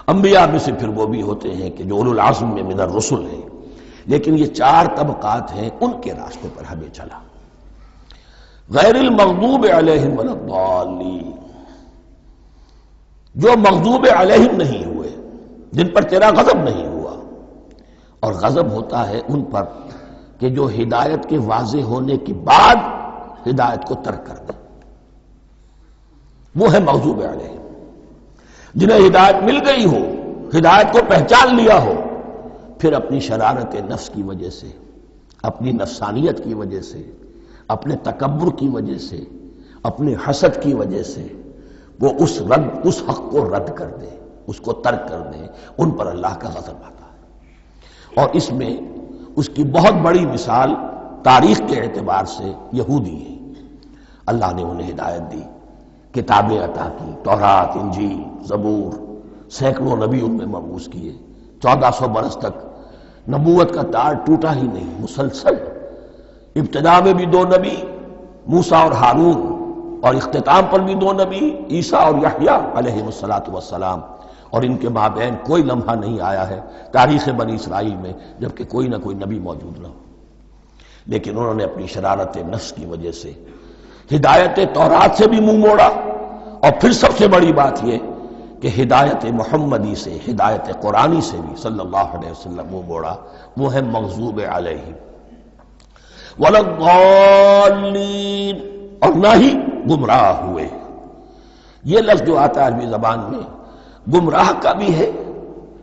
انبیاء میں سے پھر وہ بھی ہوتے ہیں کہ جو اولو العزم میں من الرسل ہیں. لیکن یہ چار طبقات ہیں، ان کے راستے پر ہمیں چلا. غیر المغضوب علیہم ولا الضالین، جو مغضوب علیہم نہیں ہوئے، جن پر تیرا غضب نہیں ہوا. اور غضب ہوتا ہے ان پر کہ جو ہدایت کے واضح ہونے کے بعد ہدایت کو ترک کر دیں، وہ ہے مغضوب علیہم. جنہیں ہدایت مل گئی ہو، ہدایت کو پہچان لیا ہو، پھر اپنی شرارت نفس کی وجہ سے، اپنی نفسانیت کی وجہ سے، اپنے تکبر کی وجہ سے، اپنے حسد کی وجہ سے وہ اس حق کو رد کر دیں، اس کو ترک کر دیں. ان پر اللہ کا غضب آتا ہے. اور اس میں اس کی بہت بڑی مثال تاریخ کے اعتبار سے یہودی ہے. اللہ نے انہیں ہدایت دی، کتابیں عطا کی، تورات، انجیل، زبور، سینکڑوں نبی ان میں مبعوث کیے. 1400 برس تک نبوت کا تار ٹوٹا ہی نہیں، مسلسل. ابتدا میں بھی 2 نبی، موسیٰ اور ہارون، اور اختتام پر بھی 2 نبی، عیسیٰ اور یحییٰ علیہ السلام. اور ان کے مابین کوئی لمحہ نہیں آیا ہے تاریخ بنی اسرائیل میں جبکہ کوئی نہ کوئی نبی موجود نہ ہو. لیکن انہوں نے اپنی شرارت نفس کی وجہ سے ہدایت تورات سے بھی منہ موڑا، اور پھر سب سے بڑی بات یہ کہ ہدایت محمدی سے، ہدایت قرآنی سے بھی صلی اللہ علیہ وسلم منہ موڑا. وہ ہے مغضوب علیہم ولا الضالین، اور نہ ہی گمراہ ہوئے. یہ لفظ جو آتا ہے عربی زبان میں گمراہ کا بھی ہے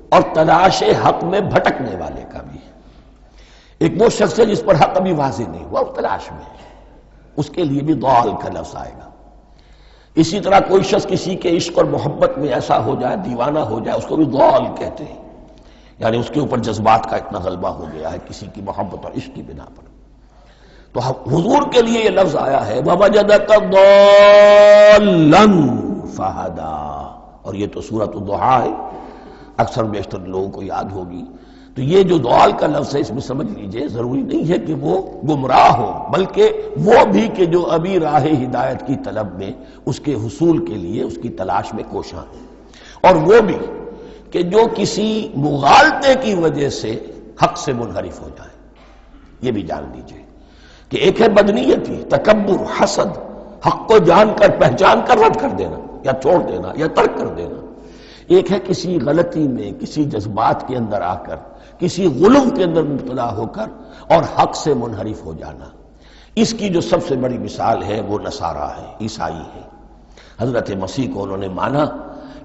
اور تلاش حق میں بھٹکنے والے کا بھی ہے. ایک وہ شخص ہے جس پر حق ابھی واضح نہیں ہوا، وہ تلاش میں ہے، اس کے لیے بھی ضال کا لفظ آئے گا. اسی طرح کوئی شخص کسی کے عشق اور محبت میں ایسا ہو جائے، دیوانہ ہو جائے، اس کو بھی ضال کہتے ہیں، یعنی اس کے اوپر جذبات کا اتنا غلبہ ہو گیا ہے کسی کی محبت اور عشق کی بنا پر۔ تو حضور کے لیے یہ لفظ آیا ہے وَوَجَدَكَ ضَالًّا فَهَدَىٰ، اور یہ تو سورۃ الضحیٰ ہے، اکثر بیشتر لوگوں کو یاد ہوگی۔ تو یہ جو ضال کا لفظ ہے، اس میں سمجھ لیجئے ضروری نہیں ہے کہ وہ گمراہ ہو، بلکہ وہ بھی کہ جو ابھی راہ ہدایت کی طلب میں، اس کے حصول کے لیے اس کی تلاش میں کوشاں ہیں، اور وہ بھی کہ جو کسی مغالطے کی وجہ سے حق سے منحرف ہو جائے۔ یہ بھی جان لیجئے کہ ایک ہے بدنیتی، تکبر، حسد، حق کو جان کر پہچان کر رد کر دینا یا چھوڑ دینا یا ترک کر دینا، ایک ہے کسی غلطی میں، کسی جذبات کے اندر آ کر، کسی غلو کے اندر مبتلا ہو کر اور حق سے منحرف ہو جانا۔ اس کی جو سب سے بڑی مثال ہے وہ نصارہ ہے، عیسائی ہے۔ حضرت مسیح کو انہوں نے مانا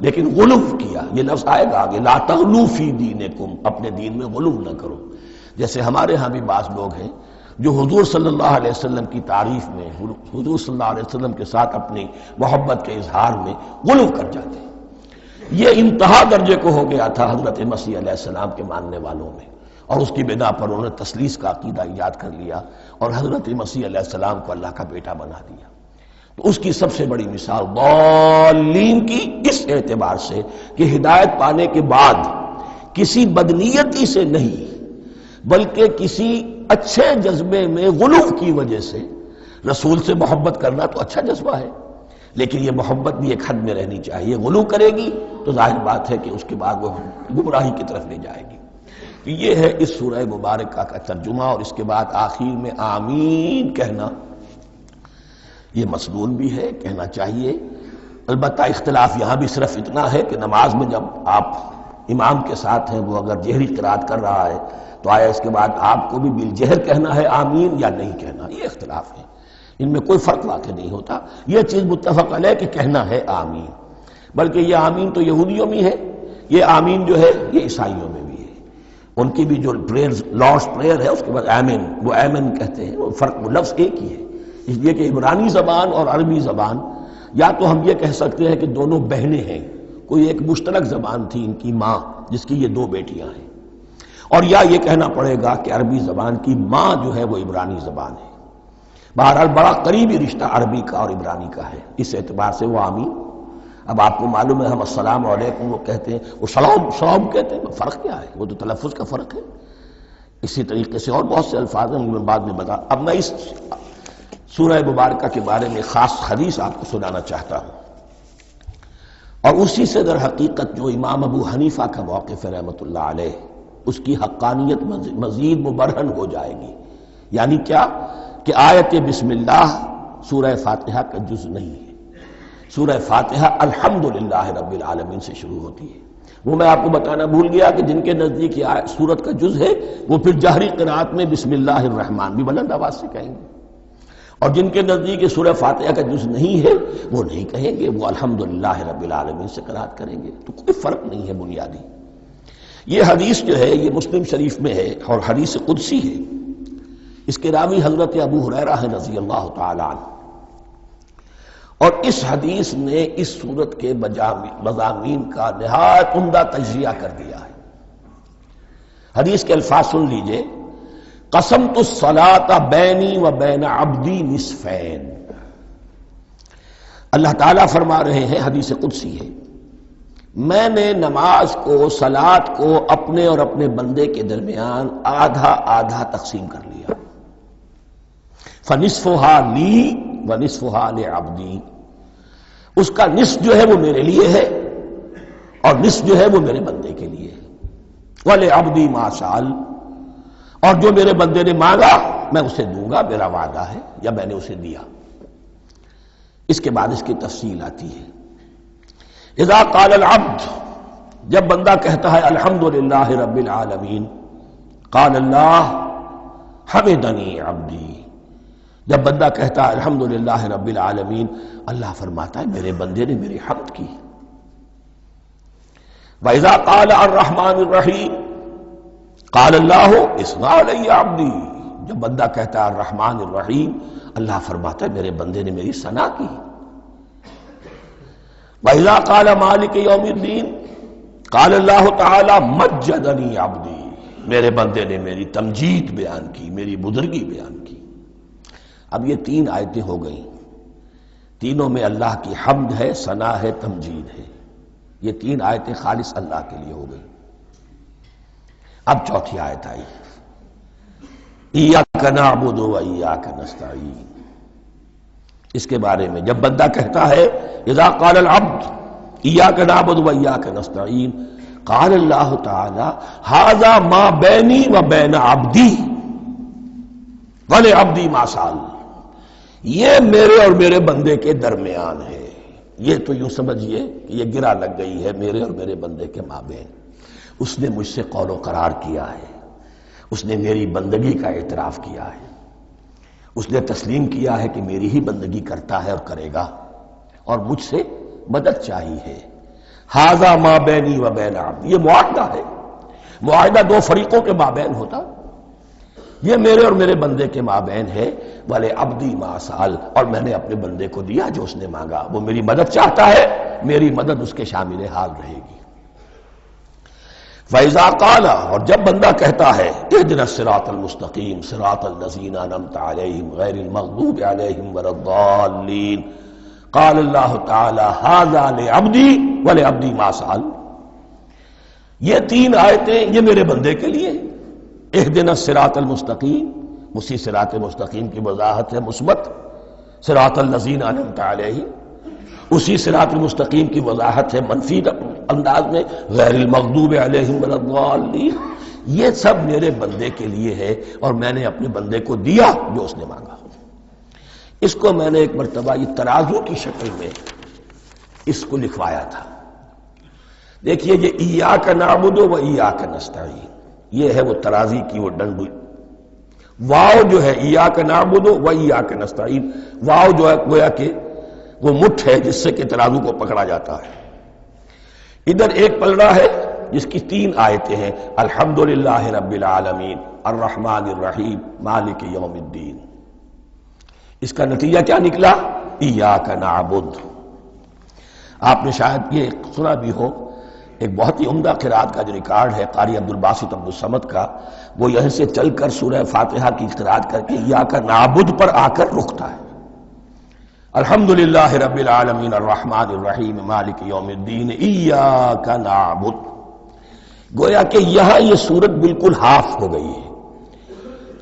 لیکن غلو کیا، یہ لفظ آئے گا آگے، لا تغلو فی دینکم، اپنے دین میں غلو نہ کرو۔ جیسے ہمارے ہاں بھی بعض لوگ ہیں جو حضور صلی اللہ علیہ وسلم کی تعریف میں، حضور صلی اللہ علیہ وسلم کے ساتھ اپنی محبت کے اظہار میں غلو کر جاتے ہیں۔ یہ انتہا درجے کو ہو گیا تھا حضرت مسیح علیہ السلام کے ماننے والوں میں، اور اس کی بنا پر انہوں نے تثلیث کا عقیدہ ایجاد کر لیا اور حضرت مسیح علیہ السلام کو اللہ کا بیٹا بنا دیا۔ تو اس کی سب سے بڑی مثال ضالین کی اس اعتبار سے کہ ہدایت پانے کے بعد کسی بدنیتی سے نہیں بلکہ کسی اچھے جذبے میں غلو کی وجہ سے، رسول سے محبت کرنا تو اچھا جذبہ ہے لیکن یہ محبت بھی ایک حد میں رہنی چاہیے، غلو کرے گی تو ظاہر بات ہے کہ اس کے بعد وہ گمراہی کی طرف لے جائے گی۔ تو یہ ہے اس سورہ مبارکہ کا ترجمہ، اور اس کے بعد آخر میں آمین کہنا یہ مسنون بھی ہے، کہنا چاہیے۔ البتہ اختلاف یہاں بھی صرف اتنا ہے کہ نماز میں جب آپ امام کے ساتھ ہیں، وہ اگر جہری قرات کر رہا ہے تو آیا اس کے بعد آپ کو بھی بالجہر کہنا ہے آمین یا نہیں کہنا، یہ اختلاف ہے، ان میں کوئی فرق واقع نہیں ہوتا۔ یہ چیز متفق علیہ کہ کہنا ہے آمین، بلکہ یہ آمین تو یہودیوں میں ہے، یہ آمین جو ہے یہ عیسائیوں میں بھی ہے۔ ان کی بھی جو پریئر، لارڈس پریئر ہے، اس کے بعد آمین، وہ آمین کہتے ہیں، وہ فرق، وہ لفظ ایک ہی ہے، اس لیے کہ عبرانی زبان اور عربی زبان، یا تو ہم یہ کہہ سکتے ہیں کہ دونوں بہنیں ہیں، کوئی ایک مشترک زبان تھی ان کی ماں جس کی یہ دو بیٹیاں ہیں، اور یا یہ کہنا پڑے گا کہ عربی زبان کی ماں جو ہے وہ عبرانی زبان ہے۔ بہرحال بڑا قریبی رشتہ عربی کا اور عبرانی کا ہے، اس اعتبار سے وہ آمین۔ اب آپ کو معلوم ہے ہم السلام علیکم وہ کہتے ہیں، وہ سلام کہتے ہیں، فرق کیا ہے؟ وہ تو تلفظ کا فرق ہے۔ اسی طریقے سے اور بہت سے الفاظ ہیں، میں بعد میں بتا۔ اب میں اس سورہ مبارکہ کے بارے میں خاص حدیث آپ کو سنانا چاہتا ہوں، اور اسی سے در حقیقت جو امام ابو حنیفہ کا موقف ہے رحمۃ اللہ علیہ، اس کی حقانیت مزید مبرہن ہو جائے گی۔ یعنی کیا کہ آیت بسم اللہ سورہ فاتحہ کا جز نہیں ہے، سورہ فاتحہ الحمدللہ رب العالمین سے شروع ہوتی ہے۔ وہ میں آپ کو بتانا بھول گیا کہ جن کے نزدیک یہ سورت کا جز ہے وہ پھر جہری قرات میں بسم اللہ الرحمن بھی بلند آواز سے کہیں گے، اور جن کے نزدیک یہ سورہ فاتحہ کا جز نہیں ہے وہ نہیں کہیں گے، وہ الحمدللہ رب العالمین سے قرات کریں گے۔ تو کوئی فرق نہیں ہے بنیادی۔ یہ حدیث جو ہے یہ مسلم شریف میں ہے اور حدیث قدسی ہے، اس کے راوی حضرت ابو ہریرہ ہیں رضی اللہ تعالی عنہ، اور اس حدیث نے اس سورت کے مضامین کا نہایت عمدہ تجزیہ کر دیا ہے۔ حدیث کے الفاظ سن لیجئے، قسمت الصلاۃ بینی و بین عبدی نصفین۔ اللہ تعالیٰ فرما رہے ہیں، حدیث قدسی ہے، میں نے نماز کو، صلاۃ کو اپنے اور اپنے بندے کے درمیان آدھا آدھا تقسیم کر لیا۔ فَنِصْفُهَا لِي وَنِصْفُهَا لِعَبْدِي، اس کا نصف جو ہے وہ میرے لیے ہے اور نصف جو ہے وہ میرے بندے کے لیے ہے۔ وَلِعَبْدِي مَا سَأَلَ، اور جو میرے بندے نے مانگا میں اسے دوں گا، میرا وعدہ ہے یا میں نے اسے دیا۔ اس کے بعد اس کی تفصیل آتی ہے، اذا قال العبد، جب بندہ کہتا ہے الحمدللہ رب العالمین، قال اللہ حمدنی عبدی، جب بندہ کہتا ہے الحمدللہ رب العالمین، اللہ فرماتا ہے میرے بندے نے میری حمد کی۔ وَإِذَا قَالَ الرَّحْمَنُ الرَّحِيمُ قَالَ اللَّهُ اثْنَى عَلَيَّ عَبْدِي، جب بندہ کہتا ہے الرحمن الرحیم، اللہ فرماتا ہے میرے بندے نے میری ثنا کی۔ وَإِذَا قَالَ مَالِكِ يَوْمِ الدِّينِ قَالَ اللَّهُ تَعَالَى مَجَّدَنِي عَبْدِي، میرے بندے نے میری تمجید بیان کی، میری بزرگی بیان کی۔ اب یہ تین آیتیں ہو گئیں، تینوں میں اللہ کی حمد ہے، ثنا ہے، تمجید ہے۔ یہ تین آیتیں خالص اللہ کے لیے ہو گئیں۔ اب چوتھی آیت آئی، ایاک نعبد و ایاک نستعین۔ اس کے بارے میں جب بندہ کہتا ہے اذا قال العبد ایاک نعبد و ایاک نستعین، قال اللہ تعالی ھذا ما بینی و بین عبدی ولعبدی ما سأل، یہ میرے اور میرے بندے کے درمیان ہے۔ یہ تو یوں سمجھئے کہ یہ گرہ لگ گئی ہے میرے اور میرے بندے کے مابین۔ اس نے مجھ سے قول و قرار کیا ہے، اس نے میری بندگی کا اعتراف کیا ہے، اس نے تسلیم کیا ہے کہ میری ہی بندگی کرتا ہے اور کرے گا، اور مجھ سے مدد چاہیے ہے۔ ھذا ما بینی و بین عبدی، یہ معاہدہ ہے۔ معاہدہ دو فریقوں کے مابین ہوتا، یہ میرے اور میرے بندے کے مابین ہے۔ وَلِ عَبْدِي مَا سَأَلَ، اور میں نے اپنے بندے کو دیا جو اس نے مانگا۔ وہ میری مدد چاہتا ہے، میری مدد اس کے شامل حال رہے گی۔ فَإِذَا قَالَ، اور جب بندہ کہتا ہے اهْدِنَا الصِّرَاطَ الْمُسْتَقِيمَ صِرَاطَ الَّذِينَ أَنْعَمْتَ عَلَيْهِمْ غَيْرِ الْمَغْضُوبِ عَلَيْهِمْ وَلَا الضَّالِّينَ، قَالَ اللَّهُ تَعَالَى هَذَا لِعَبْدِي وَلِعَبْدِي مَا سَأَلَ۔ یہ تین آیتیں یہ میرے بندے کے لیے ہیں۔ اهْدِنَا الصِّرَاطَ الْمُسْتَقِيمَ، اسی صراط مستقیم کی وضاحت ہے مثبت، صراط الذین انعمت علیہم، اسی صراط المستقیم کی وضاحت ہے منفی انداز میں، غیر المغضوب علیہم ولا الضالین۔ یہ سب میرے بندے کے لیے ہے، اور میں نے اپنے بندے کو دیا جو اس نے مانگا۔ اس کو میں نے ایک مرتبہ یہ ترازو کی شکل میں اس کو لکھوایا تھا۔ دیکھیے یہ ایاک نعبد و ایاک نستعین، یہ ہے وہ ترازی کی وہ ڈنڈی۔ واو جو ہے ایاک نعبد و ایاک نستعین، واو جو ہے گویا کہ وہ مٹھ ہے جس سے کہ ترازو کو پکڑا جاتا ہے۔ ادھر ایک پلڑا ہے جس کی تین آیتیں ہیں، الحمدللہ رب العالمین الرحمن الرحیم مالک یوم الدین۔ اس کا نتیجہ کیا نکلا؟ ایاک نعبد۔ آپ نے شاید یہ سنا بھی ہو، ایک بہت ہی عمدہ قرات کا جو ریکارڈ ہے قاری عبدالباسط عبدالصمد کا، وہ یہیں سے چل کر سورہ فاتحہ کی قرات کر کے ایاک نعبد پر آ کر رکتا ہے۔ الحمدللہ رب العالمین الرحمن الرحیم مالک یوم الدین ایاک نعبد۔ گویا کہ یہاں یہ صورت بالکل ہاف ہو گئی ہے۔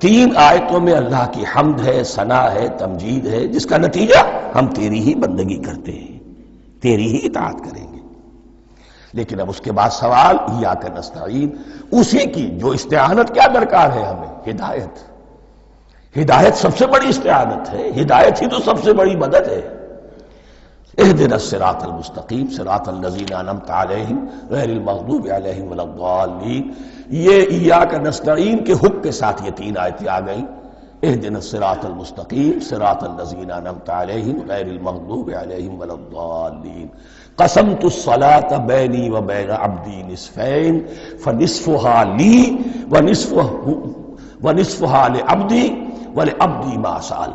تین آیتوں میں اللہ کی حمد ہے، ثنا ہے، تمجید ہے، جس کا نتیجہ ہم تیری ہی بندگی کرتے ہیں، تیری ہی اطاعت کریں گے۔ لیکن اب اس کے بعد سوال ایاک نستعین، اسی کی جو استعانت کیا درکار ہے ہمیں؟ ہدایت۔ ہدایت سب سے بڑی استعانت ہے، ہدایت ہی تو سب سے بڑی مدد ہے۔ اهدنا الصراط المستقیم صراط الذین انعمت علیہم غیر المغضوب علیہم ولا الضالین۔ یہ ایاک نستعین کے حکم کے ساتھ یہ تین آیتیں آ گئیں، اهدنا الصراط المستقیم صراط الذین انعمت علیہم غیر المغضوب علیہم ولا الضالین۔ قسمت الصلاة بینی و بین عبدی نصفین فنصفها لی ونصفها لعبدی ولعبدی ما سأل۔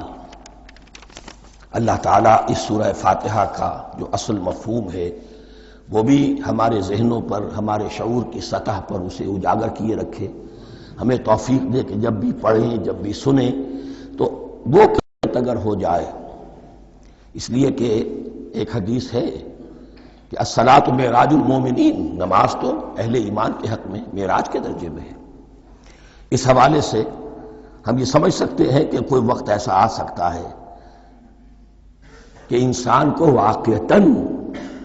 اللہ تعالیٰ اس سورہ فاتحہ کا جو اصل مفہوم ہے وہ بھی ہمارے ذہنوں پر، ہمارے شعور کی سطح پر اسے اجاگر کیے رکھے، ہمیں توفیق دے کہ جب بھی پڑھیں، جب بھی سنیں تو وہ قیمت اگر ہو جائے۔ اس لیے کہ ایک حدیث ہے کہ الصلاۃ معراج المومنین، نماز تو اہل ایمان کے حق میں معراج کے درجے میں ہے۔ اس حوالے سے ہم یہ سمجھ سکتے ہیں کہ کوئی وقت ایسا آ سکتا ہے کہ انسان کو واقعتاً،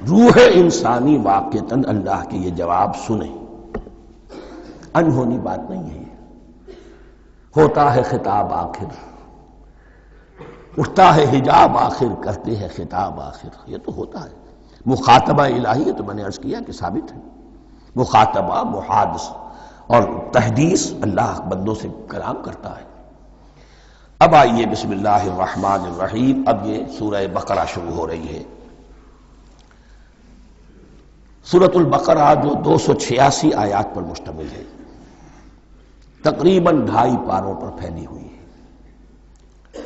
روح انسانی واقعتاً اللہ کے یہ جواب سنے۔ انہونی بات نہیں ہے، ہوتا ہے خطاب آخر، اٹھتا ہے حجاب آخر، کرتے ہیں خطاب آخر، یہ تو ہوتا ہے۔ مخاطبہ الہی ہے تو میں نے عرض کیا کہ ثابت ہے، مخاطبہ، محادث اور تحدیث اللہ بندوں سے کلام کرتا ہے۔ اب آئیے بسم اللہ الرحمن الرحیم، اب یہ سورہ بقرہ شروع ہو رہی ہے۔ سورۃ البقرہ جو 286 آیات پر مشتمل ہے، تقریباً 2.5 پاروں پر پھیلی ہوئی ہے۔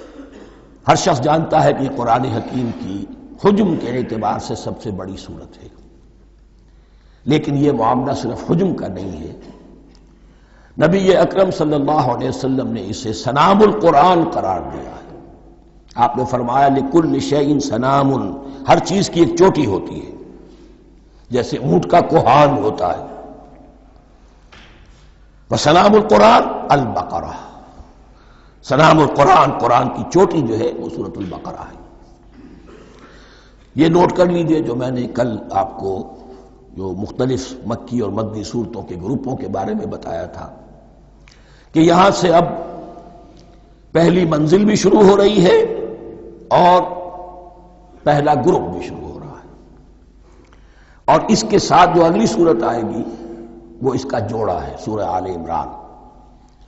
ہر شخص جانتا ہے کہ یہ قرآن حکیم کی حجم کے اعتبار سے سب سے بڑی سورت ہے، لیکن یہ معاملہ صرف حجم کا نہیں ہے۔ نبی اکرم صلی اللہ علیہ وسلم نے اسے سنام القرآن قرار دیا ہے۔ آپ نے فرمایا لِكُلِّ شَيْءٍ سَنَامٌ، ہر چیز کی ایک چوٹی ہوتی ہے، جیسے اونٹ کا کوہان ہوتا ہے۔ وسنام القرآن البقرہ، سنام القرآن، قرآن کی چوٹی جو ہے وہ سورۃ البقرہ ہے۔ یہ نوٹ کر لیجئے جو میں نے کل آپ کو جو مختلف مکی اور مدنی صورتوں کے گروپوں کے بارے میں بتایا تھا کہ یہاں سے اب پہلی منزل بھی شروع ہو رہی ہے اور پہلا گروپ بھی شروع ہو رہا ہے، اور اس کے ساتھ جو اگلی صورت آئے گی وہ اس کا جوڑا ہے، سورہ آل عمران،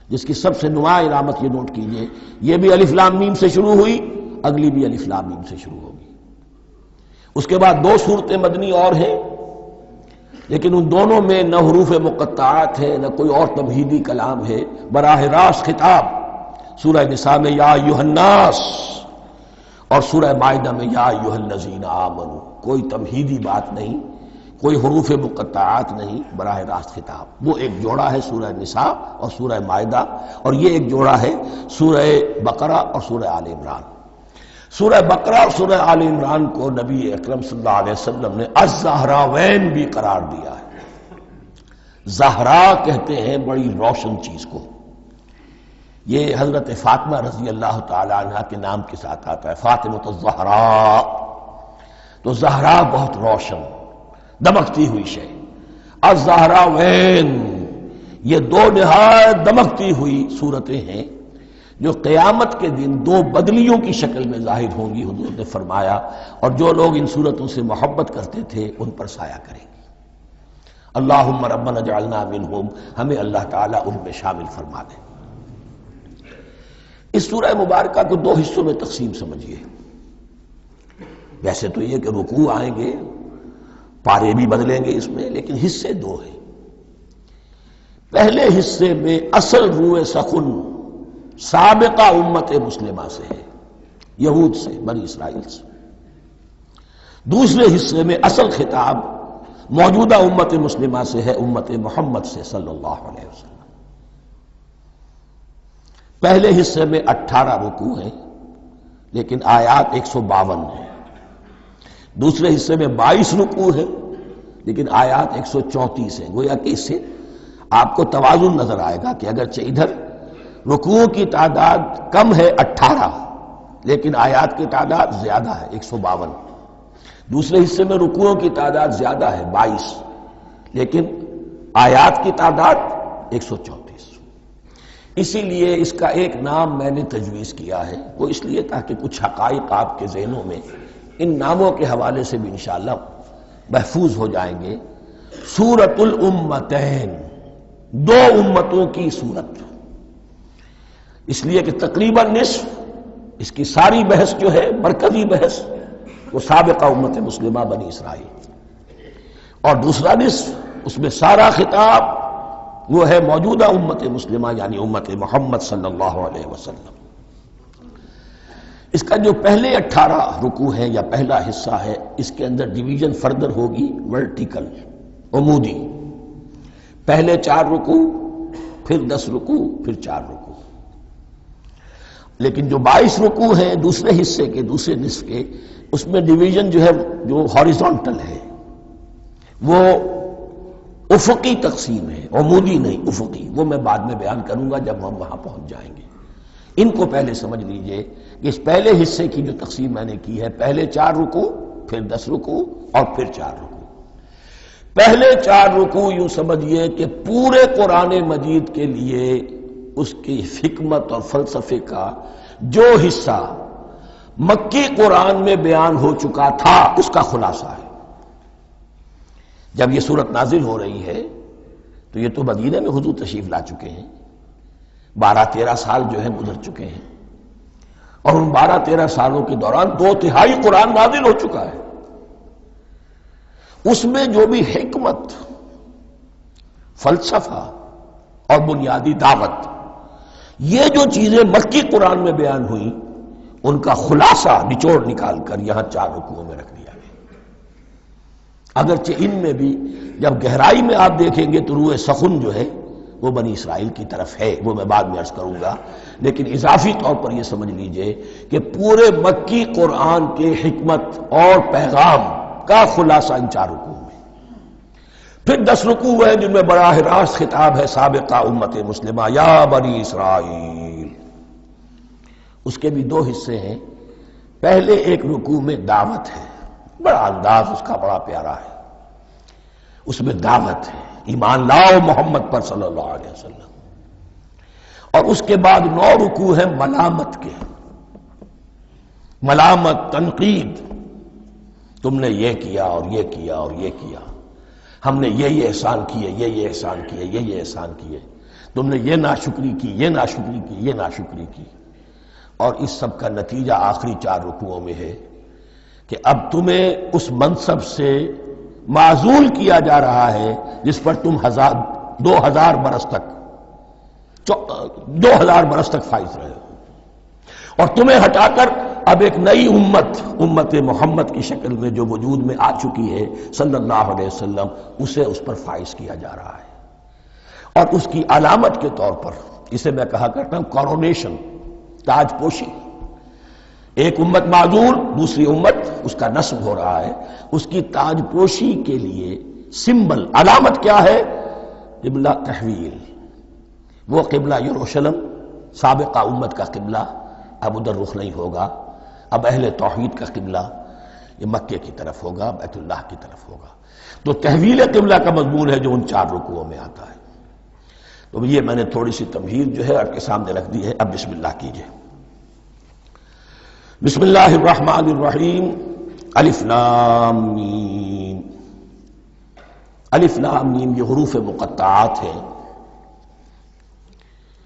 جس کی سب سے نمایاں علامت یہ نوٹ کیجئے، یہ بھی الف لام میم سے شروع ہوئی، اگلی بھی الف لام میم سے شروع ہوگی۔ اس کے بعد دو صورتیں مدنی اور ہیں، لیکن ان دونوں میں نہ حروف مقطعات ہے نہ کوئی اور تمہیدی کلام ہے، براہ راست خطاب سورہ نساء میں یا ایھا الناس اور سورہ مائدہ میں یا ایھا الذین آمنوا، کوئی تمہیدی بات نہیں، کوئی حروف مقطعات نہیں، براہ راست خطاب۔ وہ ایک جوڑا ہے سورہ نساء اور سورہ مائدہ، اور یہ ایک جوڑا ہے سورہ بقرہ اور سورہ آل عمران۔ سورہ بقرہ اور سورہ آل عمران کو نبی اکرم صلی اللہ علیہ وسلم نے الزہراوین بھی قرار دیا ہے۔ زہرا کہتے ہیں بڑی روشن چیز کو، یہ حضرت فاطمہ رضی اللہ تعالی عنہ کے نام کے ساتھ آتا ہے، فاطمۃ الزہراء، تو زہرا بہت روشن دمکتی ہوئی شے۔ الزہراوین، یہ دو نہایت دمکتی ہوئی صورتیں ہیں جو قیامت کے دن دو بدلیوں کی شکل میں ظاہر ہوں گی، حضور نے فرمایا، اور جو لوگ ان صورتوں سے محبت کرتے تھے ان پر سایہ کریں گے۔ اللہم ربنا اجعلنا منہم، ہمیں اللہ تعالیٰ ان میں شامل فرما دے۔ اس سورہ مبارکہ کو دو حصوں میں تقسیم سمجھیے۔ ویسے تو یہ کہ رکوع آئیں گے، پارے بھی بدلیں گے اس میں، لیکن حصے دو ہیں۔ پہلے حصے میں اصل روح سخن سابقہ امت مسلمہ سے ہے، یہود سے، بنی اسرائیل سے۔ دوسرے حصے میں اصل خطاب موجودہ امت مسلمہ سے ہے، امت محمد سے صلی اللہ علیہ وسلم۔ پہلے حصے میں 18 رکوع ہیں لیکن آیات 152 ہیں، دوسرے حصے میں 22 رکوع ہیں لیکن آیات 134 ہیں۔ گویا کہ اس سے آپ کو توازن نظر آئے گا کہ اگرچہ ادھر رکوعوں کی تعداد کم ہے 18 لیکن آیات کی تعداد زیادہ ہے 152، دوسرے حصے میں رکوعوں کی تعداد زیادہ ہے 22 لیکن آیات کی تعداد 134۔ اسی لیے اس کا ایک نام میں نے تجویز کیا ہے، وہ اس لیے تاکہ کچھ حقائق آپ کے ذہنوں میں ان ناموں کے حوالے سے بھی انشاءاللہ محفوظ ہو جائیں گے۔ سورۃ الامتین، دو امتوں کی سورت، اس لیے کہ تقریباً نصف اس کی ساری بحث جو ہے، مرکزی بحث، وہ سابقہ امت مسلمہ بنی اسرائیل، اور دوسرا نصف اس میں سارا خطاب وہ ہے موجودہ امت مسلمہ یعنی امت محمد صلی اللہ علیہ وسلم۔ اس کا جو پہلے 18 رکوع ہیں یا پہلا حصہ ہے، اس کے اندر ڈویژن فردر ہوگی ورٹیکل، عمودی، پہلے 4 رکوع، پھر 10 رکوع، پھر 4 رکوع۔ لیکن جو 22 رکوع ہیں دوسرے حصے کے، دوسرے نصف کے، اس میں ڈویژن جو ہے جو ہاریزونٹل ہے، وہ افقی تقسیم ہے، عمودی نہیں، افقی۔ وہ میں بعد میں بیان کروں گا جب ہم وہاں پہنچ جائیں گے۔ ان کو پہلے سمجھ لیجئے کہ اس پہلے حصے کی جو تقسیم میں نے کی ہے، پہلے 4 رکوع، پھر 10 رکوع اور پھر 4 رکوع۔ پہلے 4 رکوع یوں سمجھیے کہ پورے قرآن مجید کے لیے اس کی حکمت اور فلسفے کا جو حصہ مکی قرآن میں بیان ہو چکا تھا اس کا خلاصہ ہے۔ جب یہ صورت نازل ہو رہی ہے تو یہ تو مدینہ میں حضور تشریف لا چکے ہیں، 12-13 سال جو ہے گزر چکے ہیں، اور ان 12-13 سالوں کے دوران 2/3 قرآن نازل ہو چکا ہے۔ اس میں جو بھی حکمت، فلسفہ اور بنیادی دعوت، یہ جو چیزیں مکی قرآن میں بیان ہوئی، ان کا خلاصہ نچوڑ نکال کر یہاں 4 رکوعوں میں رکھ دیا گیا۔ اگرچہ ان میں بھی جب گہرائی میں آپ دیکھیں گے تو روح سخن جو ہے وہ بنی اسرائیل کی طرف ہے، وہ میں بعد میں عرض کروں گا، لیکن اضافی طور پر یہ سمجھ لیجئے کہ پورے مکی قرآن کے حکمت اور پیغام کا خلاصہ ان 4 رکوعوں میں۔ پھر 10 رکوع ہیں جن میں براہ راست خطاب ہے سابقہ امت مسلمہ، یا بنی اسرائیل۔ اس کے بھی 2 حصے ہیں۔ پہلے ایک رکوع میں دعوت ہے، بڑا انداز اس کا بڑا پیارا ہے، اس میں دعوت ہے، ایمان لاؤ محمد پر صلی اللہ علیہ وسلم۔ اور اس کے بعد 9 رکوع ہیں ملامت کے، ملامت، تنقید، تم نے یہ کیا اور یہ کیا اور یہ کیا، ہم نے یہ احسان کیے، یہ احسان کیے، یہ احسان کیے، تم نے یہ ناشکری کی، یہ ناشکری کی، یہ ناشکری کی۔ اور اس سب کا نتیجہ آخری 4 رکوعوں میں ہے کہ اب تمہیں اس منصب سے معزول کیا جا رہا ہے جس پر تم 2000 برس تک فائز رہے ہو، اور تمہیں ہٹا کر اب ایک نئی امت محمد کی شکل میں جو وجود میں آ چکی ہے صلی اللہ علیہ وسلم، اسے اس پر فائز کیا جا رہا ہے۔ اور اس کی علامت کے طور پر اسے میں کہا کرتا ہوں کورونیشن، تاج پوشی۔ ایک امت معزول، دوسری امت اس کا نصب ہو رہا ہے، اس کی تاج پوشی کے لیے سمبل، علامت کیا ہے؟ قبلہ تحویل۔ وہ قبلہ یروشلم سابقہ امت کا قبلہ اب ادھر رخ نہیں ہوگا، اب اہل توحید کا قبلہ یہ مکے کی طرف ہوگا، بیت اللہ کی طرف ہوگا۔ تو تحویل قبلہ کا مضمون ہے جو ان 4 رکوعوں میں آتا ہے۔ تو یہ میں نے تھوڑی سی تمہید جو ہے آپ کے سامنے رکھ دی ہے۔ اب بسم اللہ کیجئے۔ بسم اللہ الرحمن الرحیم۔ الف لام میم۔ الف لام میم یہ حروف مقطعات ہیں،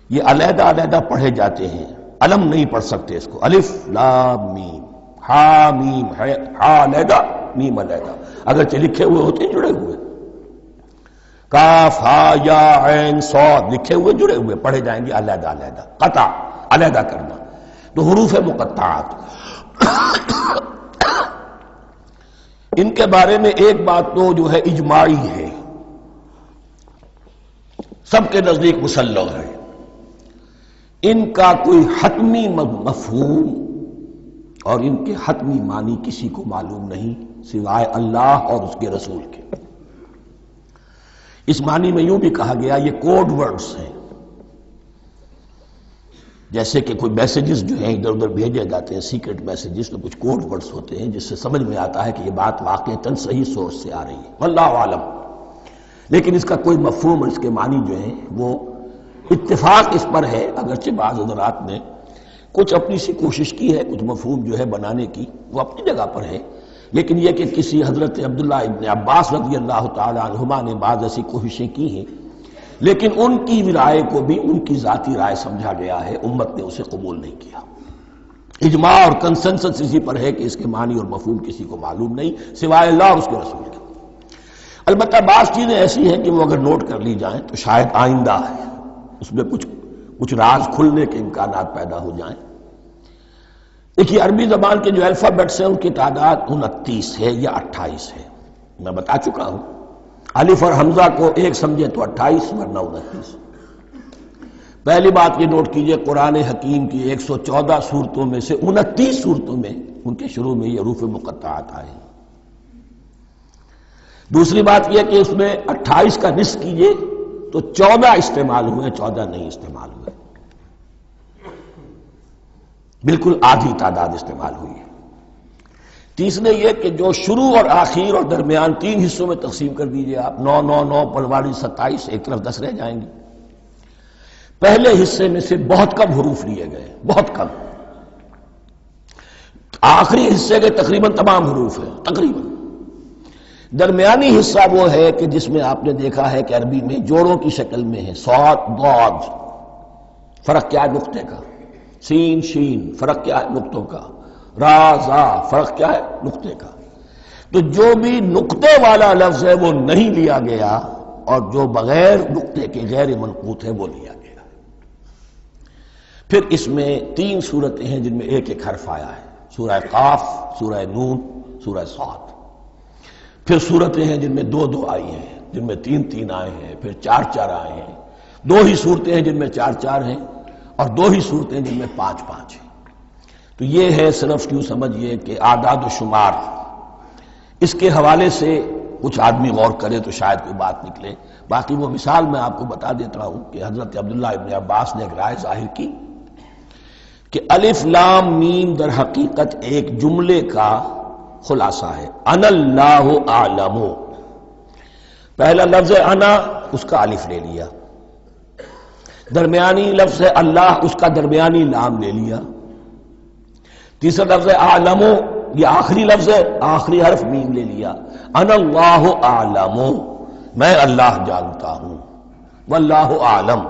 یہ علیحدہ علیحدہ پڑھے جاتے ہیں، علم نہیں پڑھ سکتے اس کو۔ الف لام میم، ہا میم، ہا علیحدہ میم علیحدہ، اگرچہ لکھے ہوئے ہوتے ہیں جڑے ہوئے، کاف ہا یا عین صاد لکھے ہوئے جڑے ہوئے، پڑھے جائیں گے علیحدہ علیحدہ، قطع علیحدہ کرنا۔ تو حروف مقطعات ان کے بارے میں ایک بات تو جو ہے اجماعی ہے، سب کے نزدیک مسلم ہے، ان کا کوئی حتمی مفہوم اور ان کے حتمی معنی کسی کو معلوم نہیں سوائے اللہ اور اس کے رسول کے۔ اس معنی میں یوں بھی کہا گیا یہ کوڈ ورڈز ہیں، جیسے کہ کوئی میسیجز جو ہیں ادھر ادھر بھیجے جاتے ہیں، سیکرٹ میسیجز، تو کچھ کوڈ ورڈز ہوتے ہیں جس سے سمجھ میں آتا ہے کہ یہ بات واقعتاً صحیح سورس سے آ رہی ہے، واللہ عالم۔ لیکن اس کا کوئی مفہوم اور اس کے معنی جو ہیں وہ اتفاق اس پر ہے، اگرچہ بعض حضرات نے کچھ اپنی سی کوشش کی ہے، کچھ مفہوم جو ہے بنانے کی، وہ اپنی جگہ پر ہے، لیکن یہ کہ کسی حضرت عبداللہ ابن عباس رضی اللہ تعالی عنہما نے بعض ایسی کوششیں کی ہیں، لیکن ان کی رائے کو بھی ان کی ذاتی رائے سمجھا گیا ہے، امت نے اسے قبول نہیں کیا۔ اجماع اور کنسنسس اسی پر ہے کہ اس کے معنی اور مفہوم کسی کو معلوم نہیں سوائے اللہ اور اس کے رسول کے۔ البتہ بعض چیزیں ایسی ہیں کہ وہ اگر نوٹ کر لی جائیں تو شاید آئندہ ہے اس میں کچھ راز کھلنے کے امکانات پیدا ہو جائیں۔ دیکھیے عربی زبان کے جو الفابیٹس ہیں ان کی تعداد 29 ہے یا 28 ہے، میں بتا چکا ہوں۔ الف اور حمزہ کو ایک سمجھے تو 28 ورنہ 29۔ پہلی بات یہ نوٹ کیجئے قرآن حکیم کی 114 سورتوں میں سے 29 سورتوں میں ان کے شروع میں یہ حروف مقطعات آئے ہیں۔ دوسری بات یہ کہ اس میں 28 کا نصف کیجئے تو 14 استعمال ہوئے، 14 نہیں استعمال ہوئے، بالکل آدھی تعداد استعمال ہوئی ہے۔ تیسرے یہ کہ جو شروع اور آخر اور درمیان 3 حصوں میں تقسیم کر دیجئے آپ، 9 9 9 پلواڑی 27، ایک طرف 10 رہ جائیں گے۔ پہلے حصے میں سے بہت کم حروف لیے گئے، بہت کم۔ آخری حصے کے تقریباً تمام حروف ہیں، تقریباً۔ درمیانی حصہ وہ ہے کہ جس میں آپ نے دیکھا ہے کہ عربی میں جوڑوں کی شکل میں ہے، صاد ضاد، فرق کیا ہے نقطے کا، سین شین فرق کیا ہے نقطوں کا، را زا فرق کیا ہے نقطے کا۔ تو جو بھی نقطے والا لفظ ہے وہ نہیں لیا گیا، اور جو بغیر نقطے کے غیر منقوط ہے وہ لیا گیا۔ پھر اس میں 3 صورتیں ہیں جن میں ایک ایک حرف آیا ہے، سورہ قاف، سورہ نون، سورہ صاد۔ پھر صورتیں ہیں جن میں 2 آئی ہیں، جن میں 3 آئے ہیں، پھر 4 آئے ہیں، 2 ہی صورتیں ہیں جن میں 4 ہیں، اور 2 ہی صورتیں جن میں 5 ہیں۔ تو یہ ہے صرف کیوں سمجھئے کہ اعداد و شمار، اس کے حوالے سے کچھ آدمی غور کرے تو شاید کوئی بات نکلے۔ باقی وہ مثال میں آپ کو بتا دیتا ہوں کہ حضرت عبداللہ ابن عباس نے ایک رائے ظاہر کی کہ الف لام میم در حقیقت ایک جملے کا خلاصہ ہے، انا اللہ اعلم۔ پہلا لفظ انا، اس کا الف لے لیا، درمیانی لفظ اللہ، اس کا درمیانی لام لے لیا، تیسرا لفظ اعلم، یہ آخری لفظ ہے، آخری حرف میم لے لیا، انا اللہ اعلم، میں اللہ جانتا ہوں، واللہ اعلم،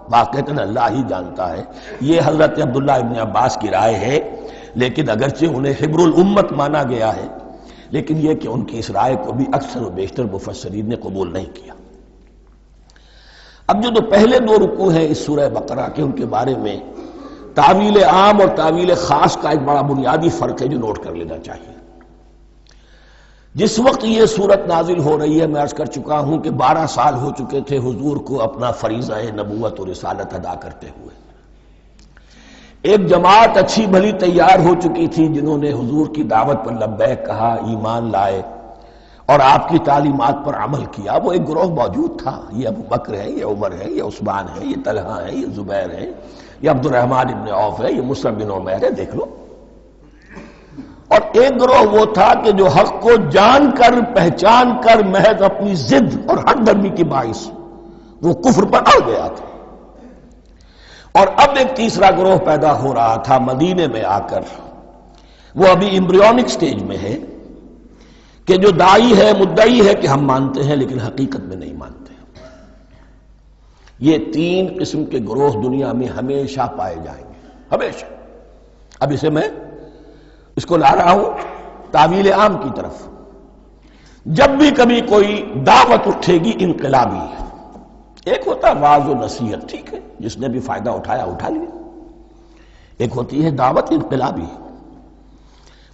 واقعتاً اللہ ہی جانتا ہے۔ یہ حضرت عبداللہ ابن عباس کی رائے ہے، لیکن اگرچہ انہیں حبر الامت مانا گیا ہے، لیکن یہ کہ ان کی اس رائے کو بھی اکثر و بیشتر مفسرین نے قبول نہیں کیا۔ اب جو پہلے 2 رکوع ہیں اس سورہ بقرہ کے، ان کے بارے میں تعویل عام اور تعویل خاص کا ایک بڑا بنیادی فرق ہے جو نوٹ کر لینا چاہیے۔ جس وقت یہ صورت نازل ہو رہی ہے، میں عرض کر چکا ہوں کہ 12 سال ہو چکے تھے حضور کو اپنا فریضہ نبوت اور رسالت ادا کرتے ہوئے۔ ایک جماعت اچھی بھلی تیار ہو چکی تھی جنہوں نے حضور کی دعوت پر لبیک کہا، ایمان لائے اور آپ کی تعلیمات پر عمل کیا۔ وہ ایک گروہ موجود تھا، یہ ابو بکر ہے، یہ عمر ہے، یہ عثمان ہے، یہ طلحہ ہے، یہ زبیر ہے، یہ عبد الرحمن ابن عوف ہے، یہ مصعب بن عمیر ہے، دیکھ لو۔ اور ایک گروہ وہ تھا کہ جو حق کو جان کر پہچان کر محض اپنی ضد اور ہٹ درمی کی باعث وہ کفر پر اڑ گیا تھا۔ اور اب ایک تیسرا گروہ پیدا ہو رہا تھا مدینے میں آ کر، وہ ابھی ایمبریونک سٹیج میں ہے، کہ جو داعی ہے، مدعی ہے کہ ہم مانتے ہیں لیکن حقیقت میں نہیں مانتے۔ یہ 3 قسم کے گروہ دنیا میں ہمیشہ پائے جائیں گے، ہمیشہ۔ اب اسے میں اس کو لا رہا ہوں تعویل عام کی طرف۔ جب بھی کبھی کوئی دعوت اٹھے گی انقلابی، ایک ہوتا واعظ و نصیحت، ٹھیک ہے، جس نے بھی فائدہ اٹھایا اٹھا لیا۔ ایک ہوتی ہے دعوت انقلابی،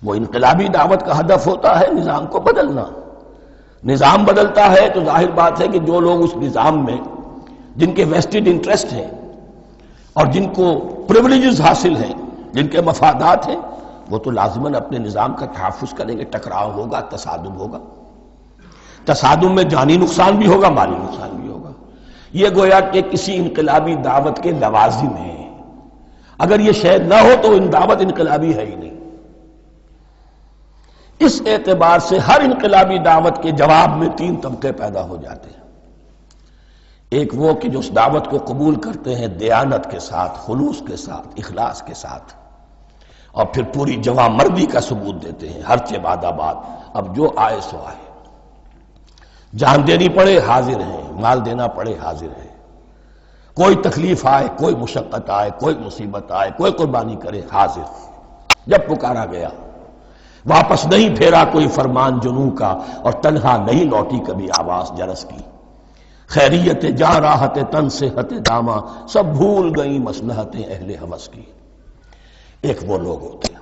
وہ انقلابی دعوت کا ہدف ہوتا ہے نظام کو بدلنا۔ نظام بدلتا ہے تو ظاہر بات ہے کہ جو لوگ اس نظام میں، جن کے ویسٹڈ انٹرسٹ ہیں اور جن کو پریولیجز حاصل ہیں، جن کے مفادات ہیں، وہ تو لازماً اپنے نظام کا تحفظ کریں گے۔ ٹکراؤ ہوگا، تصادم ہوگا، تصادم میں جانی نقصان بھی ہوگا، مالی نقصان بھی ہوگا۔ یہ گویا کہ کسی انقلابی دعوت کے لوازم ہیں۔ اگر یہ شے نہ ہو تو دعوت انقلابی ہے ہی نہیں۔ اس اعتبار سے ہر انقلابی دعوت کے جواب میں 3 طبقے پیدا ہو جاتے ہیں۔ ایک وہ کہ جو اس دعوت کو قبول کرتے ہیں دیانت کے ساتھ، خلوص کے ساتھ، اخلاص کے ساتھ، اور پھر پوری جواں مردی کا ثبوت دیتے ہیں، ہر چہ بعد آباد، اب جو آئے سو آئے، جان دینی پڑے حاضر ہیں، مال دینا پڑے حاضر ہیں، کوئی تکلیف آئے، کوئی مشقت آئے، کوئی مصیبت آئے، کوئی قربانی کرے، حاضر۔ جب پکارا گیا، واپس نہیں پھیرا کوئی فرمان جنوں کا، اور تنہا نہیں لوٹی کبھی آواز جرس کی۔ خیریت جاں راحت تن صحت داما، سب بھول گئیں مصلحتیں اہل ہوس کی۔ ایک وہ لوگ ہوتے ہیں،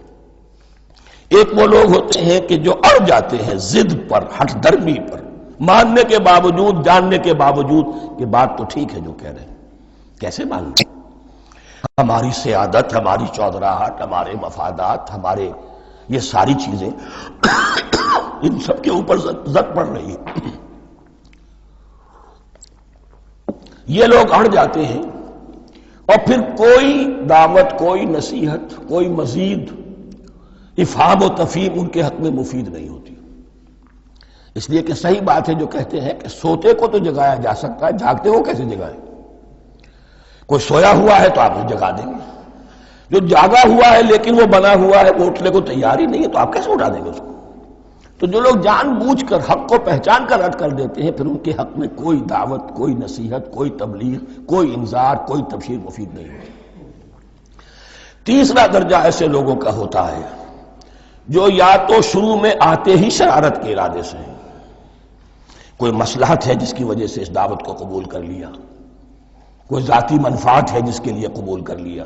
ایک وہ لوگ ہوتے ہیں کہ جو اڑ جاتے ہیں ضد پر، ہٹ درمی پر، ماننے کے باوجود، جاننے کے باوجود کہ بات تو ٹھیک ہے جو کہہ رہے ہیں، کیسے مان لیں؟ ہماری سیادت، ہماری چودراہٹ، ہمارے مفادات، ہمارے یہ ساری چیزیں ان سب کے اوپر زد پڑ رہی ہے۔ یہ لوگ اڑ جاتے ہیں، اور پھر کوئی دعوت، کوئی نصیحت، کوئی مزید افہام و تفہیم ان کے حق میں مفید نہیں ہوتی۔ اس لیے کہ صحیح بات ہے جو کہتے ہیں کہ سوتے کو تو جگایا جا سکتا ہے، جاگتے کو کیسے جگائیں؟ کوئی سویا ہوا ہے تو آپ اسے جگا دیں گے، جو جاگا ہوا ہے لیکن وہ بنا ہوا ہے، وہ اٹھنے کو تیار ہی نہیں ہے، تو آپ کیسے اٹھا دیں گے اس کو؟ تو جو لوگ جان بوجھ کر حق کو پہچان کر رد کر دیتے ہیں، پھر ان کے حق میں کوئی دعوت، کوئی نصیحت، کوئی تبلیغ، کوئی انذار، کوئی تبشیر مفید نہیں ہوتی۔ تیسرا درجہ ایسے لوگوں کا ہوتا ہے جو یا تو شروع میں آتے ہی شرارت کے ارادے سے ہیں، کوئی مصلحت ہے جس کی وجہ سے اس دعوت کو قبول کر لیا، کوئی ذاتی منفعت ہے جس کے لیے قبول کر لیا،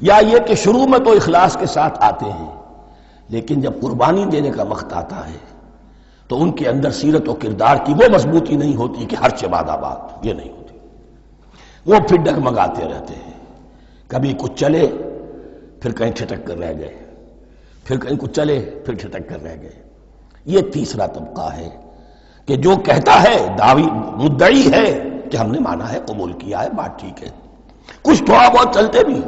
یا یہ کہ شروع میں تو اخلاص کے ساتھ آتے ہیں لیکن جب قربانی دینے کا وقت آتا ہے تو ان کے اندر سیرت و کردار کی وہ مضبوطی نہیں ہوتی کہ ہر چباد آباد، یہ نہیں ہوتی، وہ پھر ڈگمگاتے رہتے ہیں، کبھی کچھ چلے پھر کہیں چھٹک کر رہ گئے، پھر کہیں کچھ چلے پھر چھٹک کر رہ گئے۔ یہ تیسرا طبقہ ہے کہ جو کہتا ہے، دعوی مدعی ہے کہ ہم نے مانا ہے، قبول کیا ہے، بات ٹھیک ہے، کچھ تھوڑا بہت چلتے بھی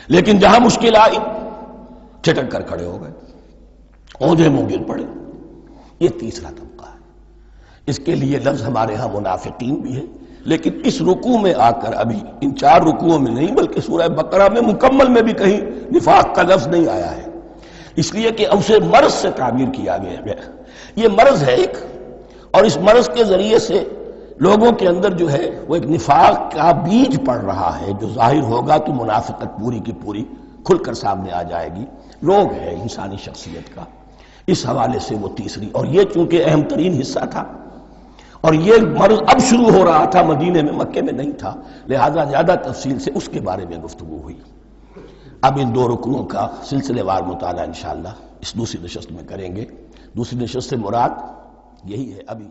لیکن جہاں مشکل آئی چھٹک کر کھڑے ہو گئے، اوندھے منہ گر پڑے۔ یہ تیسرا طبقہ ہے۔ اس کے لیے لفظ ہمارے ہاں منافقین بھی ہے، لیکن اس رکوع میں آ کر ابھی ان 4 رکوعوں میں نہیں بلکہ سورہ بقرہ میں مکمل میں بھی کہیں نفاق کا لفظ نہیں آیا ہے، اس لیے کہ اسے مرض سے تعبیر کیا گیا۔ یہ مرض ہے ایک، اور اس مرض کے ذریعے سے لوگوں کے اندر جو ہے وہ ایک نفاق کا بیج پڑ رہا ہے، جو ظاہر ہوگا تو منافقت پوری کی پوری کھل کر سامنے آ جائے گی۔ روگ ہے انسانی شخصیت کا، اس حوالے سے وہ تیسری، اور یہ چونکہ اہم ترین حصہ تھا اور یہ مرض اب شروع ہو رہا تھا، مدینے میں، مکے میں نہیں تھا، لہذا زیادہ تفصیل سے اس کے بارے میں گفتگو ہوئی۔ اب ان 2 رکوعوں کا سلسلے وار مطالعہ انشاءاللہ اس دوسری نشست میں کریں گے۔ دوسری نشست سے مراد یہی ہے ابھی